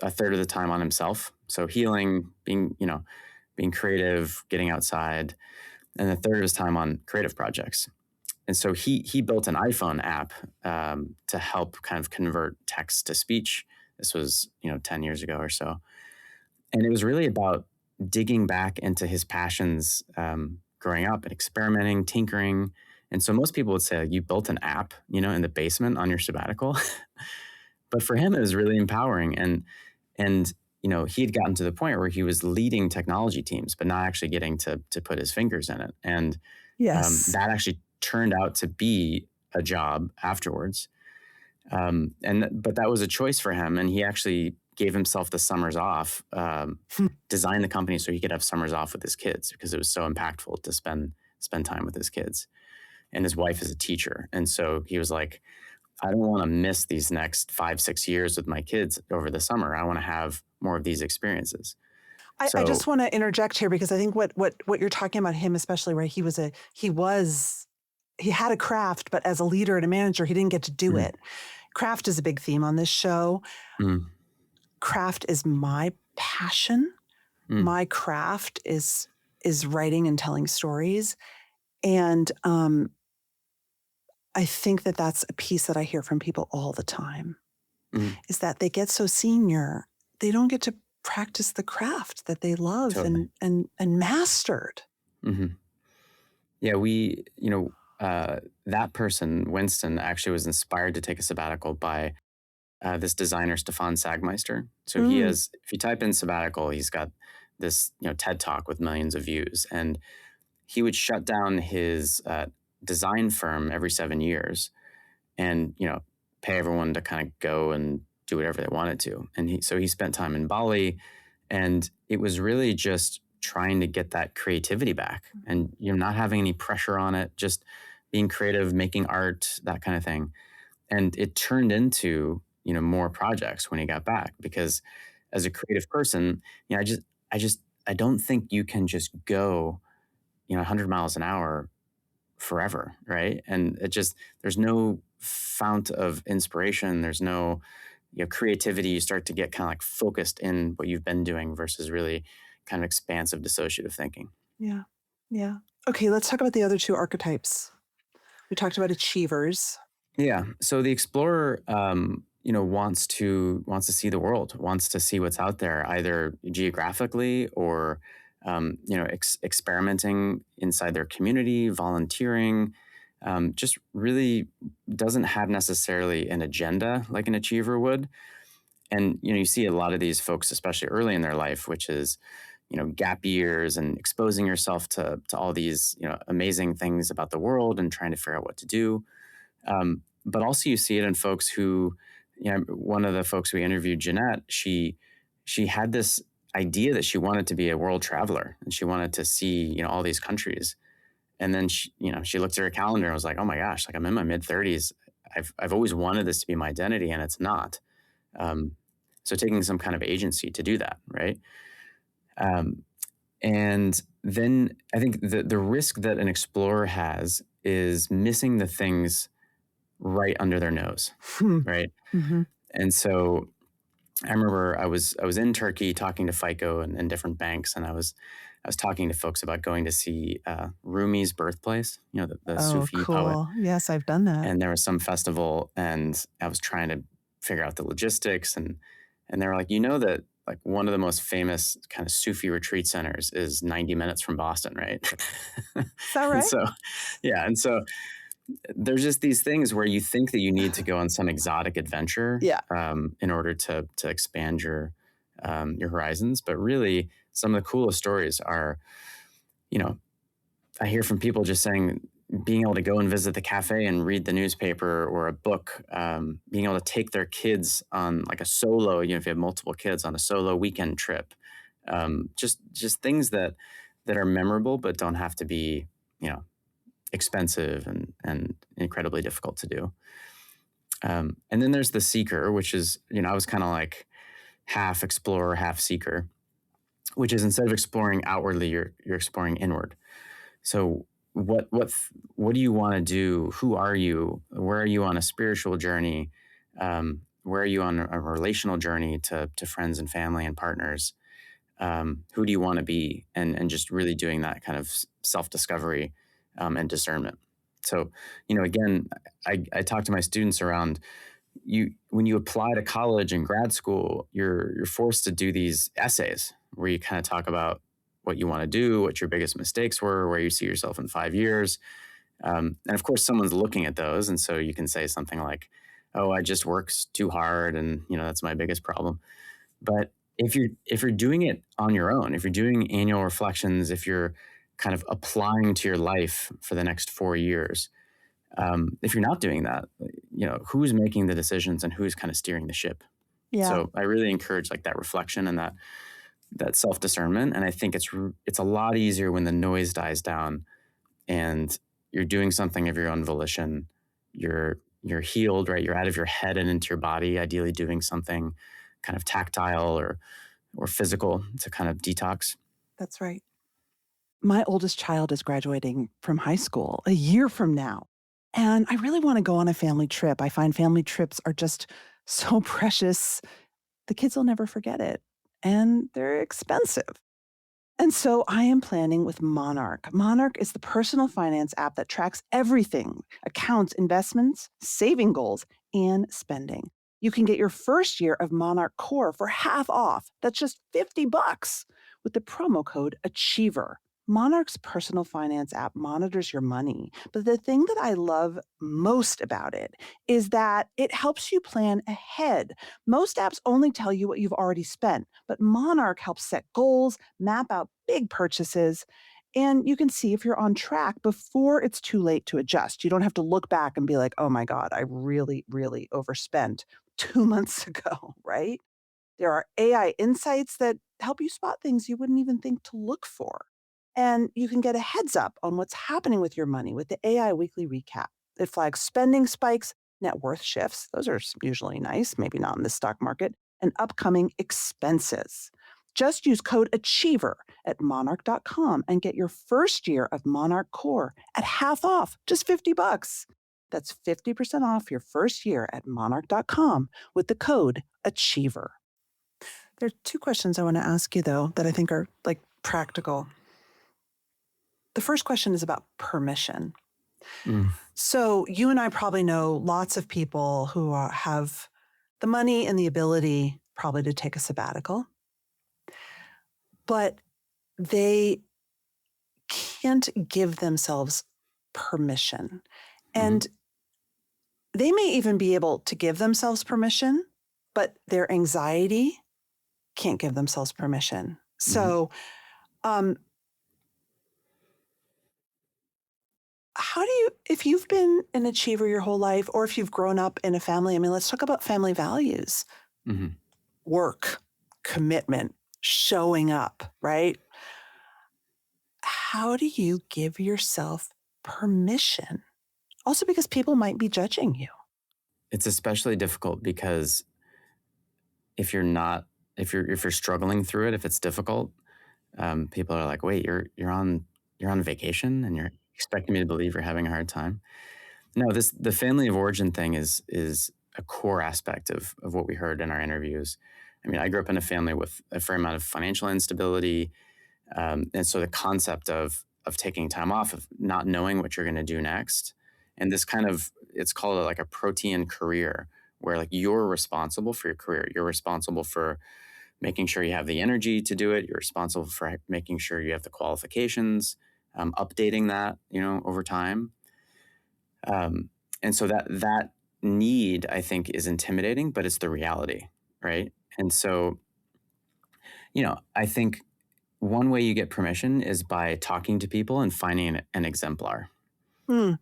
a third of the time on himself. So healing, being creative, getting outside, and a third of his time on creative projects. And so he built an iPhone app to help kind of convert text to speech. This was 10 years ago or so, and it was really about digging back into his passions growing up and experimenting, tinkering. And so most people would say like, you built an app, in the basement on your sabbatical, but for him it was really empowering. And he had gotten to the point where he was leading technology teams, but not actually getting to put his fingers in it. And Yes. that actually turned out to be a job afterwards. But that was a choice for him, and he actually gave himself the summers off, designed the company so he could have summers off with his kids because it was so impactful to spend time with his kids. And his wife is a teacher, and so he was like, I don't want to miss these next 5-6 years with my kids over the summer. I want to have more of these experiences. I just So, wanna interject here because I think what you're talking about him especially, right? He had a craft, but as a leader and a manager, he didn't get to do mm, it. Craft is a big theme on this show. mm, Craft is my passion. mm, My craft is writing and telling stories, and, I think that that's a piece that I hear from people all the time, mm, is that they get so senior, they don't get to practice the craft that they love totally. and mastered. Hmm. Yeah, that person, Winston, actually was inspired to take a sabbatical by this designer, Stefan Sagmeister. So he Mm, has, if you type in sabbatical, he's got this, TED talk with millions of views. And he would shut down his design firm every 7 years and, pay everyone to kind of go and do whatever they wanted to. And so he spent time in Bali, and it was really just trying to get that creativity back and, not having any pressure on it, just being creative, making art, that kind of thing. And it turned into, more projects when he got back because as a creative person, I don't think you can just go, 100 miles an hour forever, right? And there's no fount of inspiration. There's no, creativity. You start to get kind of like focused in what you've been doing versus really kind of expansive dissociative thinking. yeah, yeah. Okay, let's talk about the other 2 archetypes. We talked about achievers. Yeah. So the explorer, wants to see the world, wants to see what's out there, either geographically or, experimenting inside their community, volunteering, just really doesn't have necessarily an agenda like an achiever would. And you see a lot of these folks, especially early in their life, which is gap years and exposing yourself to all these amazing things about the world and trying to figure out what to do. But also you see it in folks who, one of the folks we interviewed, Jeanette, she had this idea that she wanted to be a world traveler and she wanted to see all these countries. And then she looked at her calendar and was like, oh my gosh, like I'm in my mid 30s. I've always wanted this to be my identity, and it's not. Um, so taking some kind of agency to do that, right? Um, and then I think the risk that an explorer has is missing the things right under their nose, Hmm. right? Mhm. And so I remember I was in Turkey talking to FICO and different banks, and I was talking to folks about going to see Rumi's birthplace, the Oh, Sufi poet. cool. Yes, I've done that. And there was some festival, and I was trying to figure out the logistics, and they were like, that like one of the most famous kind of Sufi retreat centers is 90 minutes from Boston, right? Is that And right? so, yeah, and so there's just these things where you think that you need to go on some exotic adventure Yeah. in order to expand your horizons, but really some of the coolest stories are, you know, I hear from people just saying being able to go and visit the cafe and read the newspaper or a book, being able to take their kids on like a solo, if you have multiple kids on a solo weekend trip, just things that are memorable but don't have to be, expensive and incredibly difficult to do. And then there's the seeker, which is, I was kind of like half explorer, half seeker, which is instead of exploring outwardly, you're exploring inward. So what do you want to do? Who are you? Where are you on a spiritual journey? Where are you on a relational journey to friends and family and partners? Who do you want to be? And just really doing that kind of self discovery and discernment. So, again, I talk to my students around you when you apply to college and grad school, you're forced to do these essays where you kind of talk about what you want to do, what your biggest mistakes were, where you see yourself in 5 years. And of course, someone's looking at those. And so you can say something like, oh, I just work too hard. And, that's my biggest problem. But if you're doing it on your own, if you're doing annual reflections, if you're kind of applying to your life for the next 4 years, if you're not doing that, who's making the decisions and who's kind of steering the ship. Yeah. So I really encourage like that reflection and that self discernment. And I think it's a lot easier when the noise dies down and you're doing something of your own volition. You're healed, right? You're out of your head and into your body, ideally doing something kind of tactile or physical to kind of detox. That's right. My oldest child is graduating from high school a year from now. And I really want to go on a family trip. I find family trips are just so precious. The kids will never forget it. And they're expensive. And so I am planning with Monarch. Monarch is the personal finance app that tracks everything: accounts, investments, saving goals, and spending. You can get your first year of Monarch Core for half off. That's just $50 with the promo code Achiever. Monarch's personal finance app monitors your money. But the thing that I love most about it is that it helps you plan ahead. Most apps only tell you what you've already spent, but Monarch helps set goals, map out big purchases, and you can see if you're on track before it's too late to adjust. You don't have to look back and be like, oh my God, I really, really overspent 2 months ago, right? There are AI insights that help you spot things you wouldn't even think to look for. And you can get a heads up on what's happening with your money with the AI weekly recap. It flags spending spikes, net worth shifts. Those are usually nice, maybe not in the stock market, and upcoming expenses. Just use code Achiever at monarch.com and get your first year of Monarch Core at half off, just $50. That's 50% off your first year at monarch.com with the code Achiever. There are two questions I want to ask you, though, that I think are like practical. The first question is about permission. Mm. So you and I probably know lots of people who have the money and the ability probably to take a sabbatical, but they can't give themselves permission. Hmm. And they may even be able to give themselves permission, but their anxiety can't give themselves permission. Hmm. So, um, how do you, if you've been an achiever your whole life, or if you've grown up in a family, I mean, let's talk about family values, Hmm. work, commitment, showing up, right? How do you give yourself permission? Also, because people might be judging you. It's especially difficult because if you're not, if you're struggling through it, if it's difficult, people are like, "Wait, you're on vacation, and you're expecting me to believe you're having a hard time." No, this the family of origin thing is a core aspect of what we heard in our interviews. I mean, I grew up in a family with a fair amount of financial instability, and so the concept of taking time off, of not knowing what you're going to do next, and this kind of, it's called like a protean career, where like you're responsible for your career, you're responsible for making sure you have the energy to do it, you're responsible for making sure you have the qualifications, updating that, over time. Um, and so that need, I think, is intimidating, but it's the reality, right? And so, I think one way you get permission is by talking to people and finding an exemplar. Hmm.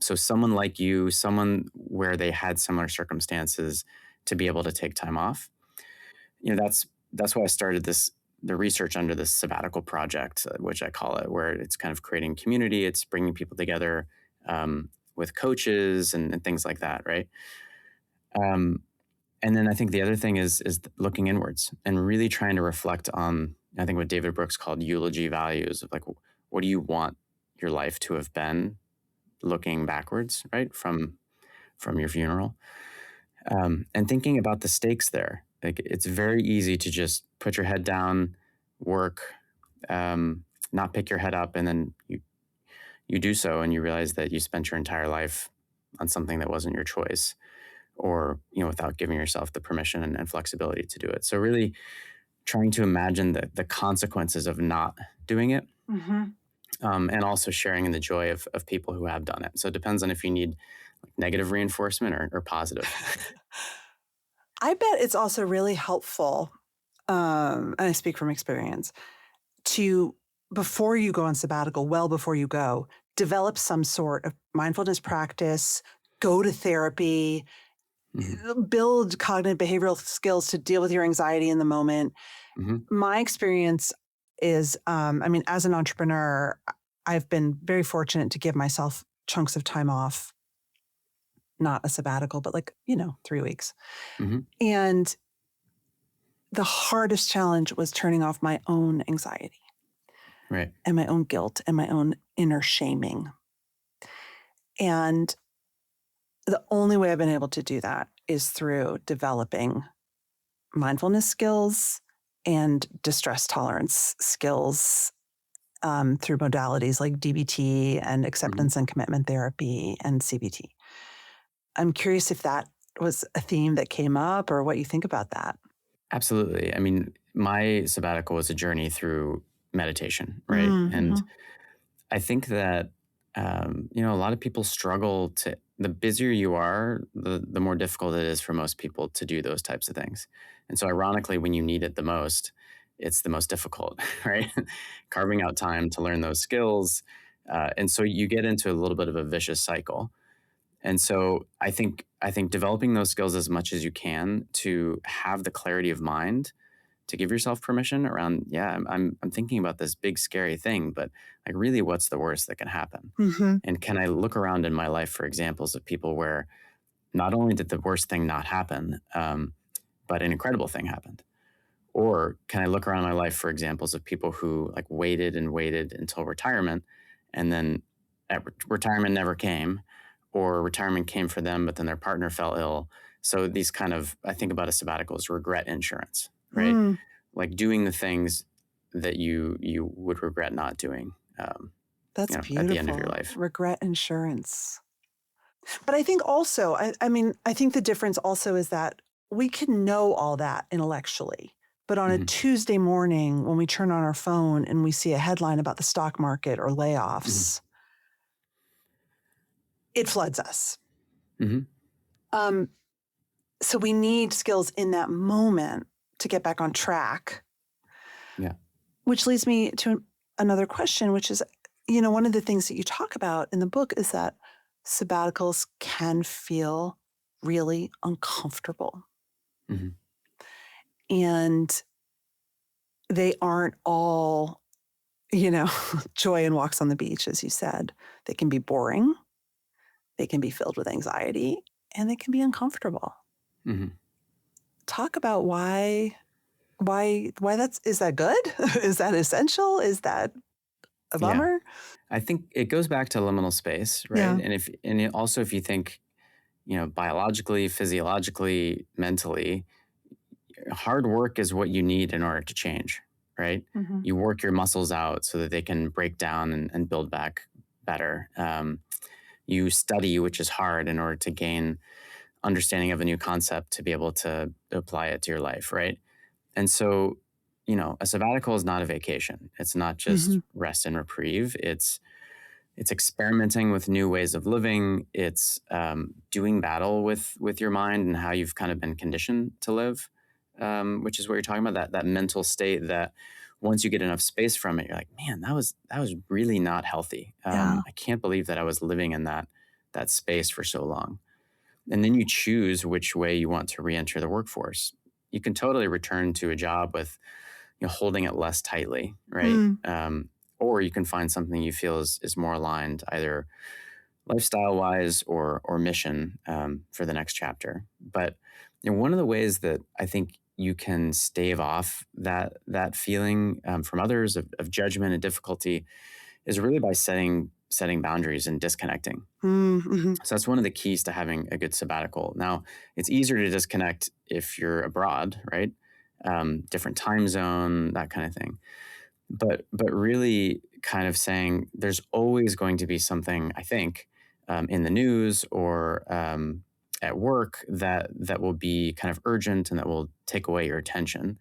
So someone like you, someone where they had similar circumstances to be able to take time off. That's why I started the research under this sabbatical project, which I call it, where it's kind of creating community. It's bringing people together, with coaches and things like that, right? Um, and then I think the other thing is looking inwards and really trying to reflect on, I think, what David Brooks called eulogy values, of like, what do you want your life to have been, looking backwards, right, from your funeral, and thinking about the stakes there. Like, it's very easy to just put your head down, work, not pick your head up, and then you do so, and you realize that you spent your entire life on something that wasn't your choice, or without giving yourself the permission and flexibility to do it. So really trying to imagine the consequences of not doing it, Mm-hmm. and also sharing in the joy of people who have done it. So it depends on if you need like negative reinforcement or positive. I bet it's also really helpful, and I speak from experience, to, before you go on sabbatical, well before you go, develop some sort of mindfulness practice, go to therapy, Hmm. build cognitive behavioral skills to deal with your anxiety in the moment. Hmm. My experience is, I mean, as an entrepreneur, I've been very fortunate to give myself chunks of time off, not a sabbatical, but like, 3 weeks. Hmm. And the hardest challenge was turning off my own anxiety Right. and my own guilt and my own inner shaming. And the only way I've been able to do that is through developing mindfulness skills and distress tolerance skills, through modalities like DBT and Hmm. acceptance and commitment therapy and CBT. I'm curious if that was a theme that came up or what you think about that. Absolutely. I mean, my sabbatical was a journey through meditation, right? And Mm-hmm. I think that, a lot of people struggle to, the busier you are, the more difficult it is for most people to do those types of things. And so, ironically, when you need it the most, it's the most difficult, right? Carving out time to learn those skills. And so you get into a little bit of a vicious cycle. And so I think developing those skills as much as you can to have the clarity of mind, to give yourself permission around, yeah, I'm thinking about this big scary thing, but like, really, what's the worst that can happen? Mm-hmm. And can I look around in my life for examples of people where not only did the worst thing not happen, but an incredible thing happened? Or can I look around my life for examples of people who like waited and waited until retirement, and then retirement never came, or retirement came for them, but then their partner fell ill. So these kind of, I think about a sabbatical as regret insurance, right? Mm, Like doing the things that you would regret not doing, that's at the end of your beautiful. life. Regret insurance. But I think also, I mean, I think the difference also is that we can know all that intellectually. But on a Hmm. Tuesday morning, when we turn on our phone and we see a headline about the stock market or Hmm. layoffs, it floods us. Hmm. Um, so we need skills in that moment to get back on track, Yeah. which leads me to another question, which is, one of the things that you talk about in the book is that sabbaticals can feel really uncomfortable. Hmm. And they aren't all, joy and walks on the beach, as you said. They can be boring, they can be filled with anxiety, and they can be uncomfortable. Hmm. Talk about why is that good? Is that essential? Is that a Yeah. bummer? I think it goes back to liminal space, right? Yeah. Also if you think, biologically, physiologically, mentally, hard work is what you need in order to change, right? Hmm. You work your muscles out so that they can break down and build back better. You study, which is hard, in order to gain understanding of a new concept to be able to apply it to your life, right? And so, a sabbatical is not a vacation. It's not just Hmm. rest and reprieve. It's experimenting with new ways of living. It's doing battle with your mind and how you've kind of been conditioned to live, which is what you're talking about. That mental state that once you get enough space from it, you're like, man, that was really not healthy. Yeah. I can't believe that I was living in that space for so long. And then you choose which way you want to re-enter the workforce. You can totally return to a job with holding it less tightly, right? Mm. Or you can find something you feel is more aligned, either lifestyle wise or mission for the next chapter. But one of the ways that I think you can stave off that feeling from others of judgment and difficulty is really by setting boundaries and disconnecting. Mm-hmm. So that's one of the keys to having a good sabbatical. Now, it's easier to disconnect if you're abroad, right? Different time zone, that kind of thing. But really, kind of saying there's always going to be something, I think, in the news or at work that will be kind of urgent and that will take away your attention.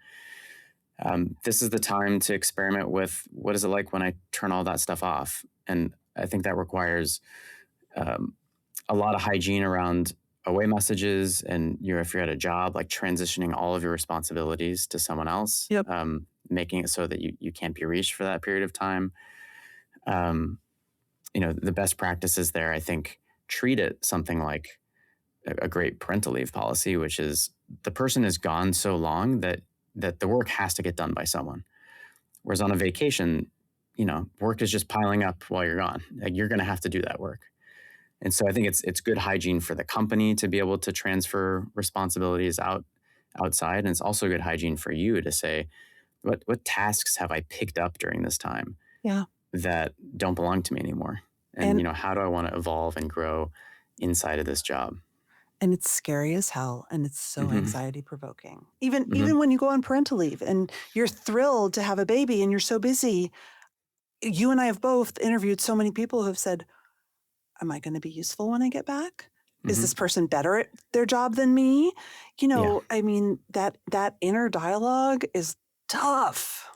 This is the time to experiment with what is it like when I turn all that stuff off, and I think that requires um, a lot of hygiene around away messages, and if you're at a job, like transitioning all of your responsibilities to someone else, Yep. making it so that you can't be reached for that period of time. um, the best practices there, I think, treat it something like a great parental leave policy, which is the person is gone so long that the work has to get done by someone. Whereas on a vacation, work is just piling up while you're gone. Like, you're going to have to do that work. And so I think it's good hygiene for the company to be able to transfer responsibilities outside, and it's also good hygiene for you to say, what tasks have I picked up during this time Yeah. that don't belong to me anymore, and And how do I want to evolve and grow inside of this job? and it's scary as hell, and it's so Hmm. anxiety provoking. Even Hmm. even when you go on parental leave and you're thrilled to have a baby and you're so busy, you and I have both interviewed so many people who have said, am I going to be useful when I get back? Is this Hmm. person better at their job than me? Yeah, I mean, that inner dialogue is tough.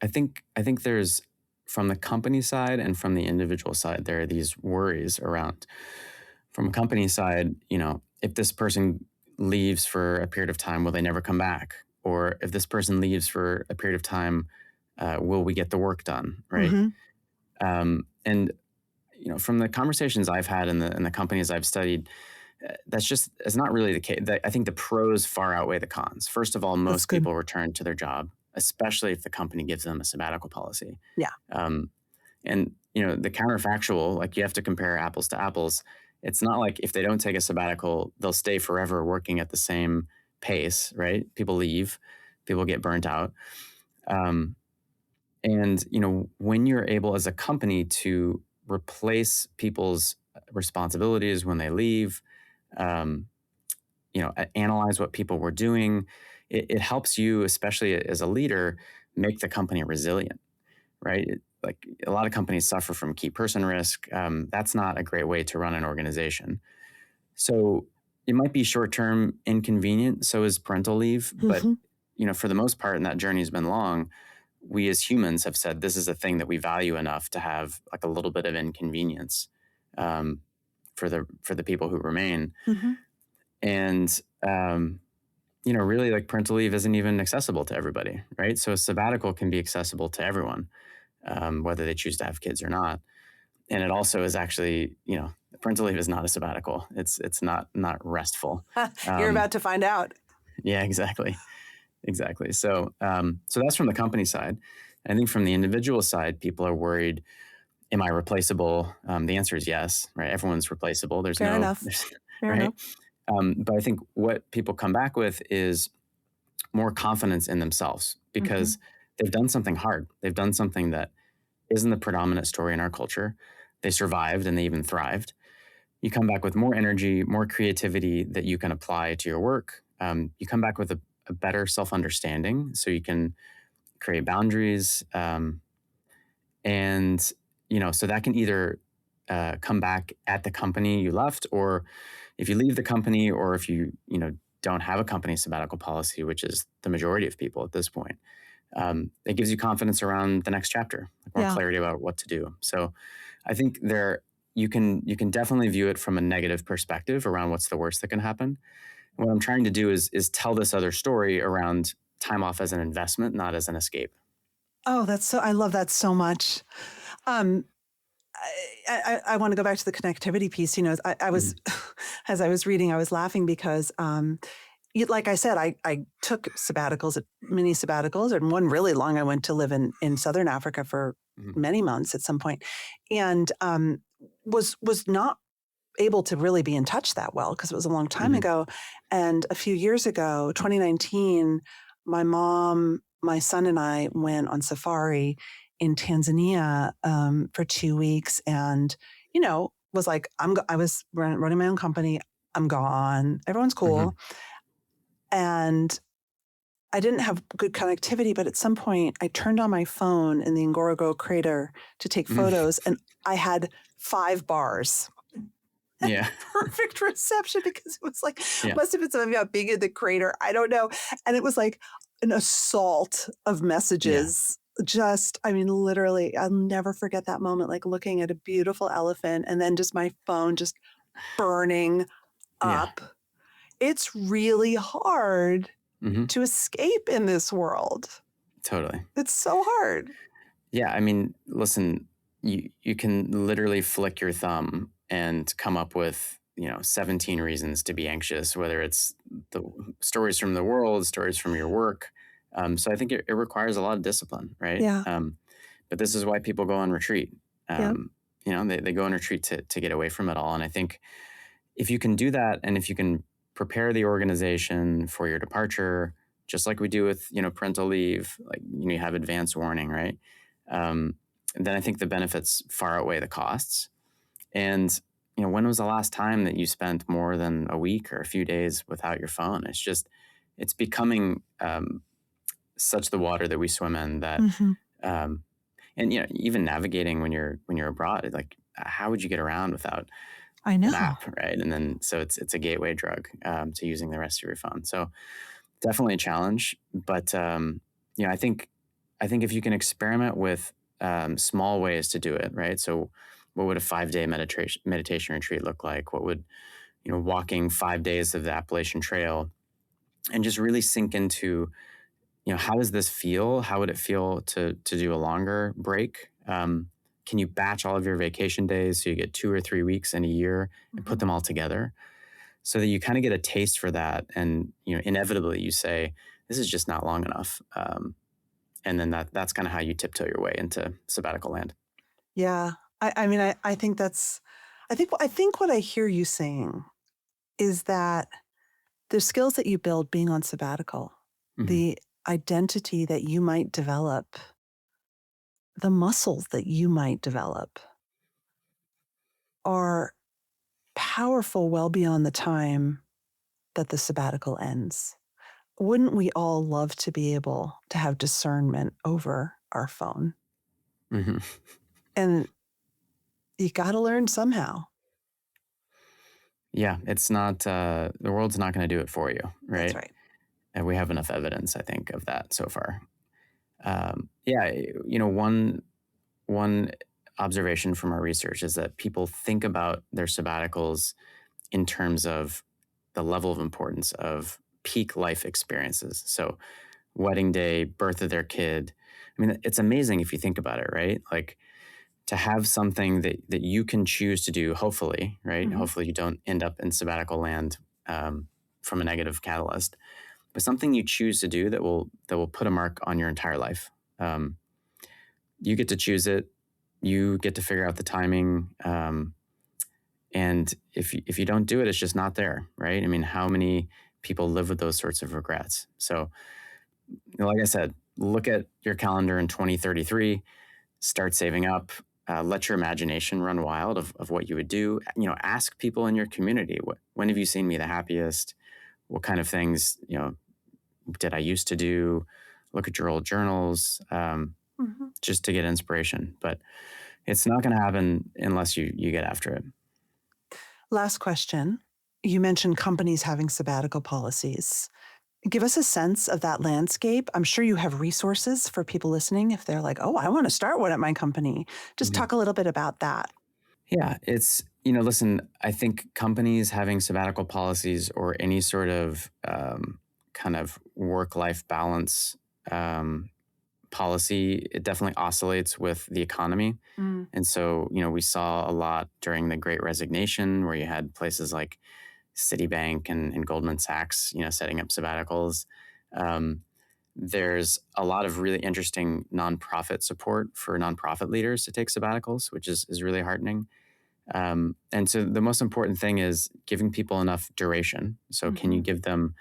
I think there's, from the company side and from the individual side, there are these worries around. From a company side, if this person leaves for a period of time, will they never come back? Or if this person leaves for a period of time, will we get the work done? Right. Hmm. And from the conversations I've had in the companies I've studied, it's not really the case. I think the pros far outweigh the cons. First of all, That's most good. people return to their job, especially if the company gives them a sabbatical policy. Yeah. Um, and the counterfactual, like, you have to compare apples to apples. It's not like if they don't take a sabbatical, they'll stay forever working at the same pace, right? People leave, people get burnt out. Um, and when you're able as a company to replace people's responsibilities when they leave, um, analyze what people were doing, it helps you, especially as a leader, make the company resilient, right? Like, a lot of companies suffer from key person risk. That's not a great way to run an organization. So it might be short term inconvenient. So is parental leave, but Hmm. for the most part, and that journey has been long. We as humans have said this is a thing that we value enough to have, like, a little bit of inconvenience. Um, for the people who remain. Mhm. And really, like, parental leave isn't even accessible to everybody, right? So a sabbatical can be accessible to everyone, whether they choose to have kids or not. And it also is actually, parental leave is not a sabbatical. It's not restful. You're Um, about to find out. yeah, exactly. Exactly. So that's from the company side. I think from the individual side, people are worried, am I replaceable? The answer is yes, right? Everyone's replaceable. Fair enough. There's Fair right. enough. But I think what people come back with is more confidence in themselves Mhm. because they've done something hard. They've done something that isn't the predominant story in our culture. They survived and they even thrived. You come back with more energy, more creativity that you can apply to your work. You come back with a better self understanding so you can create boundaries. And, so that can either come back at the company you left, or if you leave the company, or if you don't have a company sabbatical policy, which is the majority of people at this point, it gives you confidence around the next chapter, like more Yeah. clarity about what to do. So I think you can definitely view it from a negative perspective around what's the worst that can happen. What I'm trying to do is tell this other story around time off as an investment, not as an escape. Oh, I love that so much. Um, I want to go back to the connectivity piece. I was, Mhm. as I was reading, I was laughing because, like I said, I took sabbaticals, mini sabbaticals, and one really long. I went to live in Southern Africa for Mhm. many months at some point, and was not able to really be in touch that well because it was a long time Mhm. ago. And a few years ago, 2019, my mom, my son, and I went on safari in Tanzania for 2 weeks, and was like, I was running my own company. I'm gone. Everyone's cool, Mhm. and I didn't have good connectivity. But at some point, I turned on my phone in the Ngorongoro crater to take Mhm. photos, and I had 5 bars. Yeah. Perfect reception because it was like, Yeah. must have been something about being in the crater. I don't know. And it was like an assault of Yeah. messages. I mean, literally, I'll never forget that moment, like looking at a beautiful elephant and then just my phone just burning Yeah. up. It's really hard Mhm. to escape in this world. Totally. It's so hard. Yeah, I mean, listen, you can literally flick your thumb and come up with, 17 reasons to be anxious, whether it's the stories from the world, stories from your work. So I think it requires a lot of discipline, right? Yeah. But this is why people go on retreat. Yeah. They go on retreat to get away from it all. And I think if you can do that, and if you can prepare the organization for your departure, just like we do with parental leave, like you have advance warning, right? Um, then I think the benefits far outweigh the costs. And when was the last time that you spent more than a week or a few days without your phone? It's becoming such the water that we swim in that, Hmm. um, and even navigating when you're abroad, like how would you get around without I a know. map, right? And then so it's a gateway drug to using the rest of your phone. So definitely a challenge, but I think if you can experiment with small ways to do it, right? So what would a 5-day meditation retreat look like? What would walking 5 days of the Appalachian Trail, and just really sink into how does this feel? How would it feel to do a longer break? Can you batch all of your vacation days so you get 2 or 3 weeks in a year and Hmm. put them all together so that you kind of get a taste for that? And inevitably you say, this is just not long enough. And then that's kind of how you tiptoe your way into sabbatical land. Yeah. I mean, I think I think what I hear you saying is that the skills that you build being on sabbatical, Hmm. the identity that you might develop, the muscles that you might develop are powerful well beyond the time that the sabbatical ends. Wouldn't we all love to be able to have discernment over our phone? Hmm. And you got to learn somehow. Yeah, it's not, the world's not going to do it for you, That's right? right. And we have enough evidence, I think, of that so far. Yeah, one observation from our research is that people think about their sabbaticals in terms of the level of importance of peak life experiences. So wedding day, birth of their kid. I mean, it's amazing if you think about it, right? Like to have something that you can choose to do, hopefully, right? Mhm. Hopefully you don't end up in sabbatical land from a negative catalyst, but something you choose to do that will put a mark on your entire life. Um, you get to choose it. You get to figure out the timing. And if you don't do it, it's just not there, right? I mean, how many people live with those sorts of regrets? So, like I said, look at your calendar in 2033, start saving up, let your imagination run wild of what you would do. Ask people in your community, when have you seen me the happiest? What kind of things, did I used to do? Look at your old journals, Mhm. just to get inspiration. But it's not going to happen unless you get after it. Last question. You mentioned companies having sabbatical policies. Give us a sense of that landscape. I'm sure you have resources for people listening if they're like, oh, I want to start one at my company. Just Mhm. talk a little bit about that. Yeah, listen, I think companies having sabbatical policies or any sort of kind of work-life balance um, policy, it definitely oscillates with the economy. Mm. And so, we saw a lot during the Great Resignation where you had places like Citibank and Goldman Sachs, setting up sabbaticals. Um, there's a lot of really interesting nonprofit support for nonprofit leaders to take sabbaticals, which is really heartening. And so the most important thing is giving people enough duration. So can you Mhm. give them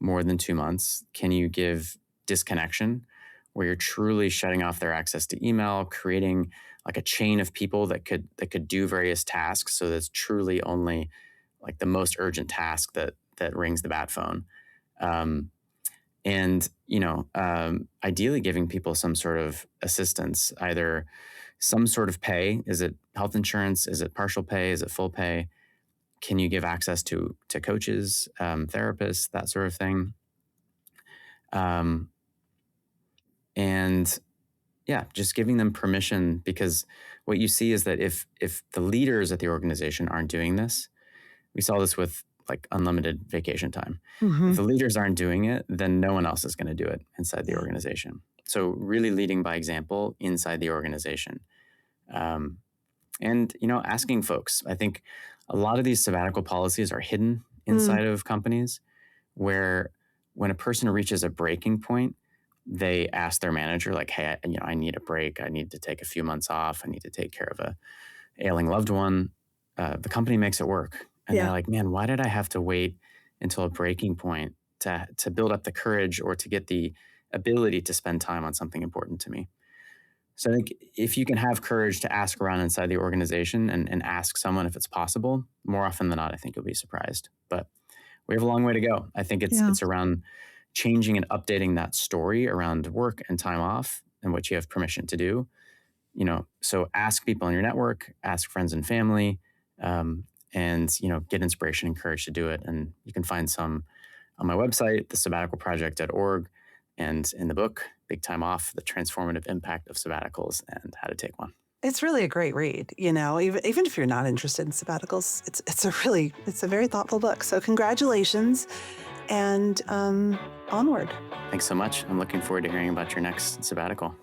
more than 2 months? Can you give disconnection where you're truly shutting off their access to email, creating like a chain of people that could do various tasks. So that's truly only like the most urgent task that rings the bat phone. Um, and ideally giving people some sort of assistance, either some sort of pay. Is it health insurance? Is it partial pay? Is it full pay? Can you give access to coaches, therapists, that sort of thing? Um, and yeah, just giving them permission, because what you see is that if the leaders at the organization aren't doing this, we saw this with like unlimited vacation time. If Mhm. the leaders aren't doing it, then no one else is going to do it inside the Yeah. organization. So really leading by example inside the organization. Um, and asking folks. I think a lot of these sabbatical policies are hidden Mm. inside of companies, where when a person reaches a breaking point, they ask their manager like, hey, I need a break. I need to take a few months off. I need to take care of a ailing loved one. The company makes it work. And they're Yeah. like, man, why did I have to wait until a breaking point to build up the courage or to get the ability to spend time on something important to me? So I think if you can have courage to ask around inside the organization and ask someone if it's possible, more often than not, I think you'll be surprised. But we have a long way to go. I think it's Yeah. it's around changing and updating that story around work and time off and what you have permission to do. So ask people in your network, ask friends and family, and get inspiration and courage to do it. And you can find some on my website, thesabbaticalproject.org, and in the book, Big Time Off, The Transformative Impact of Sabbaticals and How to Take One. It's really a great read, even if you're not interested in sabbaticals, it's a very thoughtful book. So congratulations and onward. Thanks so much. I'm looking forward to hearing about your next sabbatical.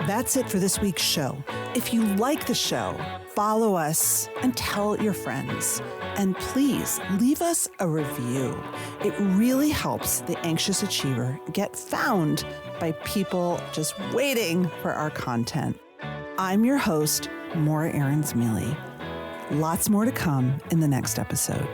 That's it for this week's show. If you like the show, follow us and tell your friends. And please leave us a review. It really helps the anxious achiever get found by people just waiting for our content. I'm your host, Maura Aarons-Mele. Lots more to come in the next episode.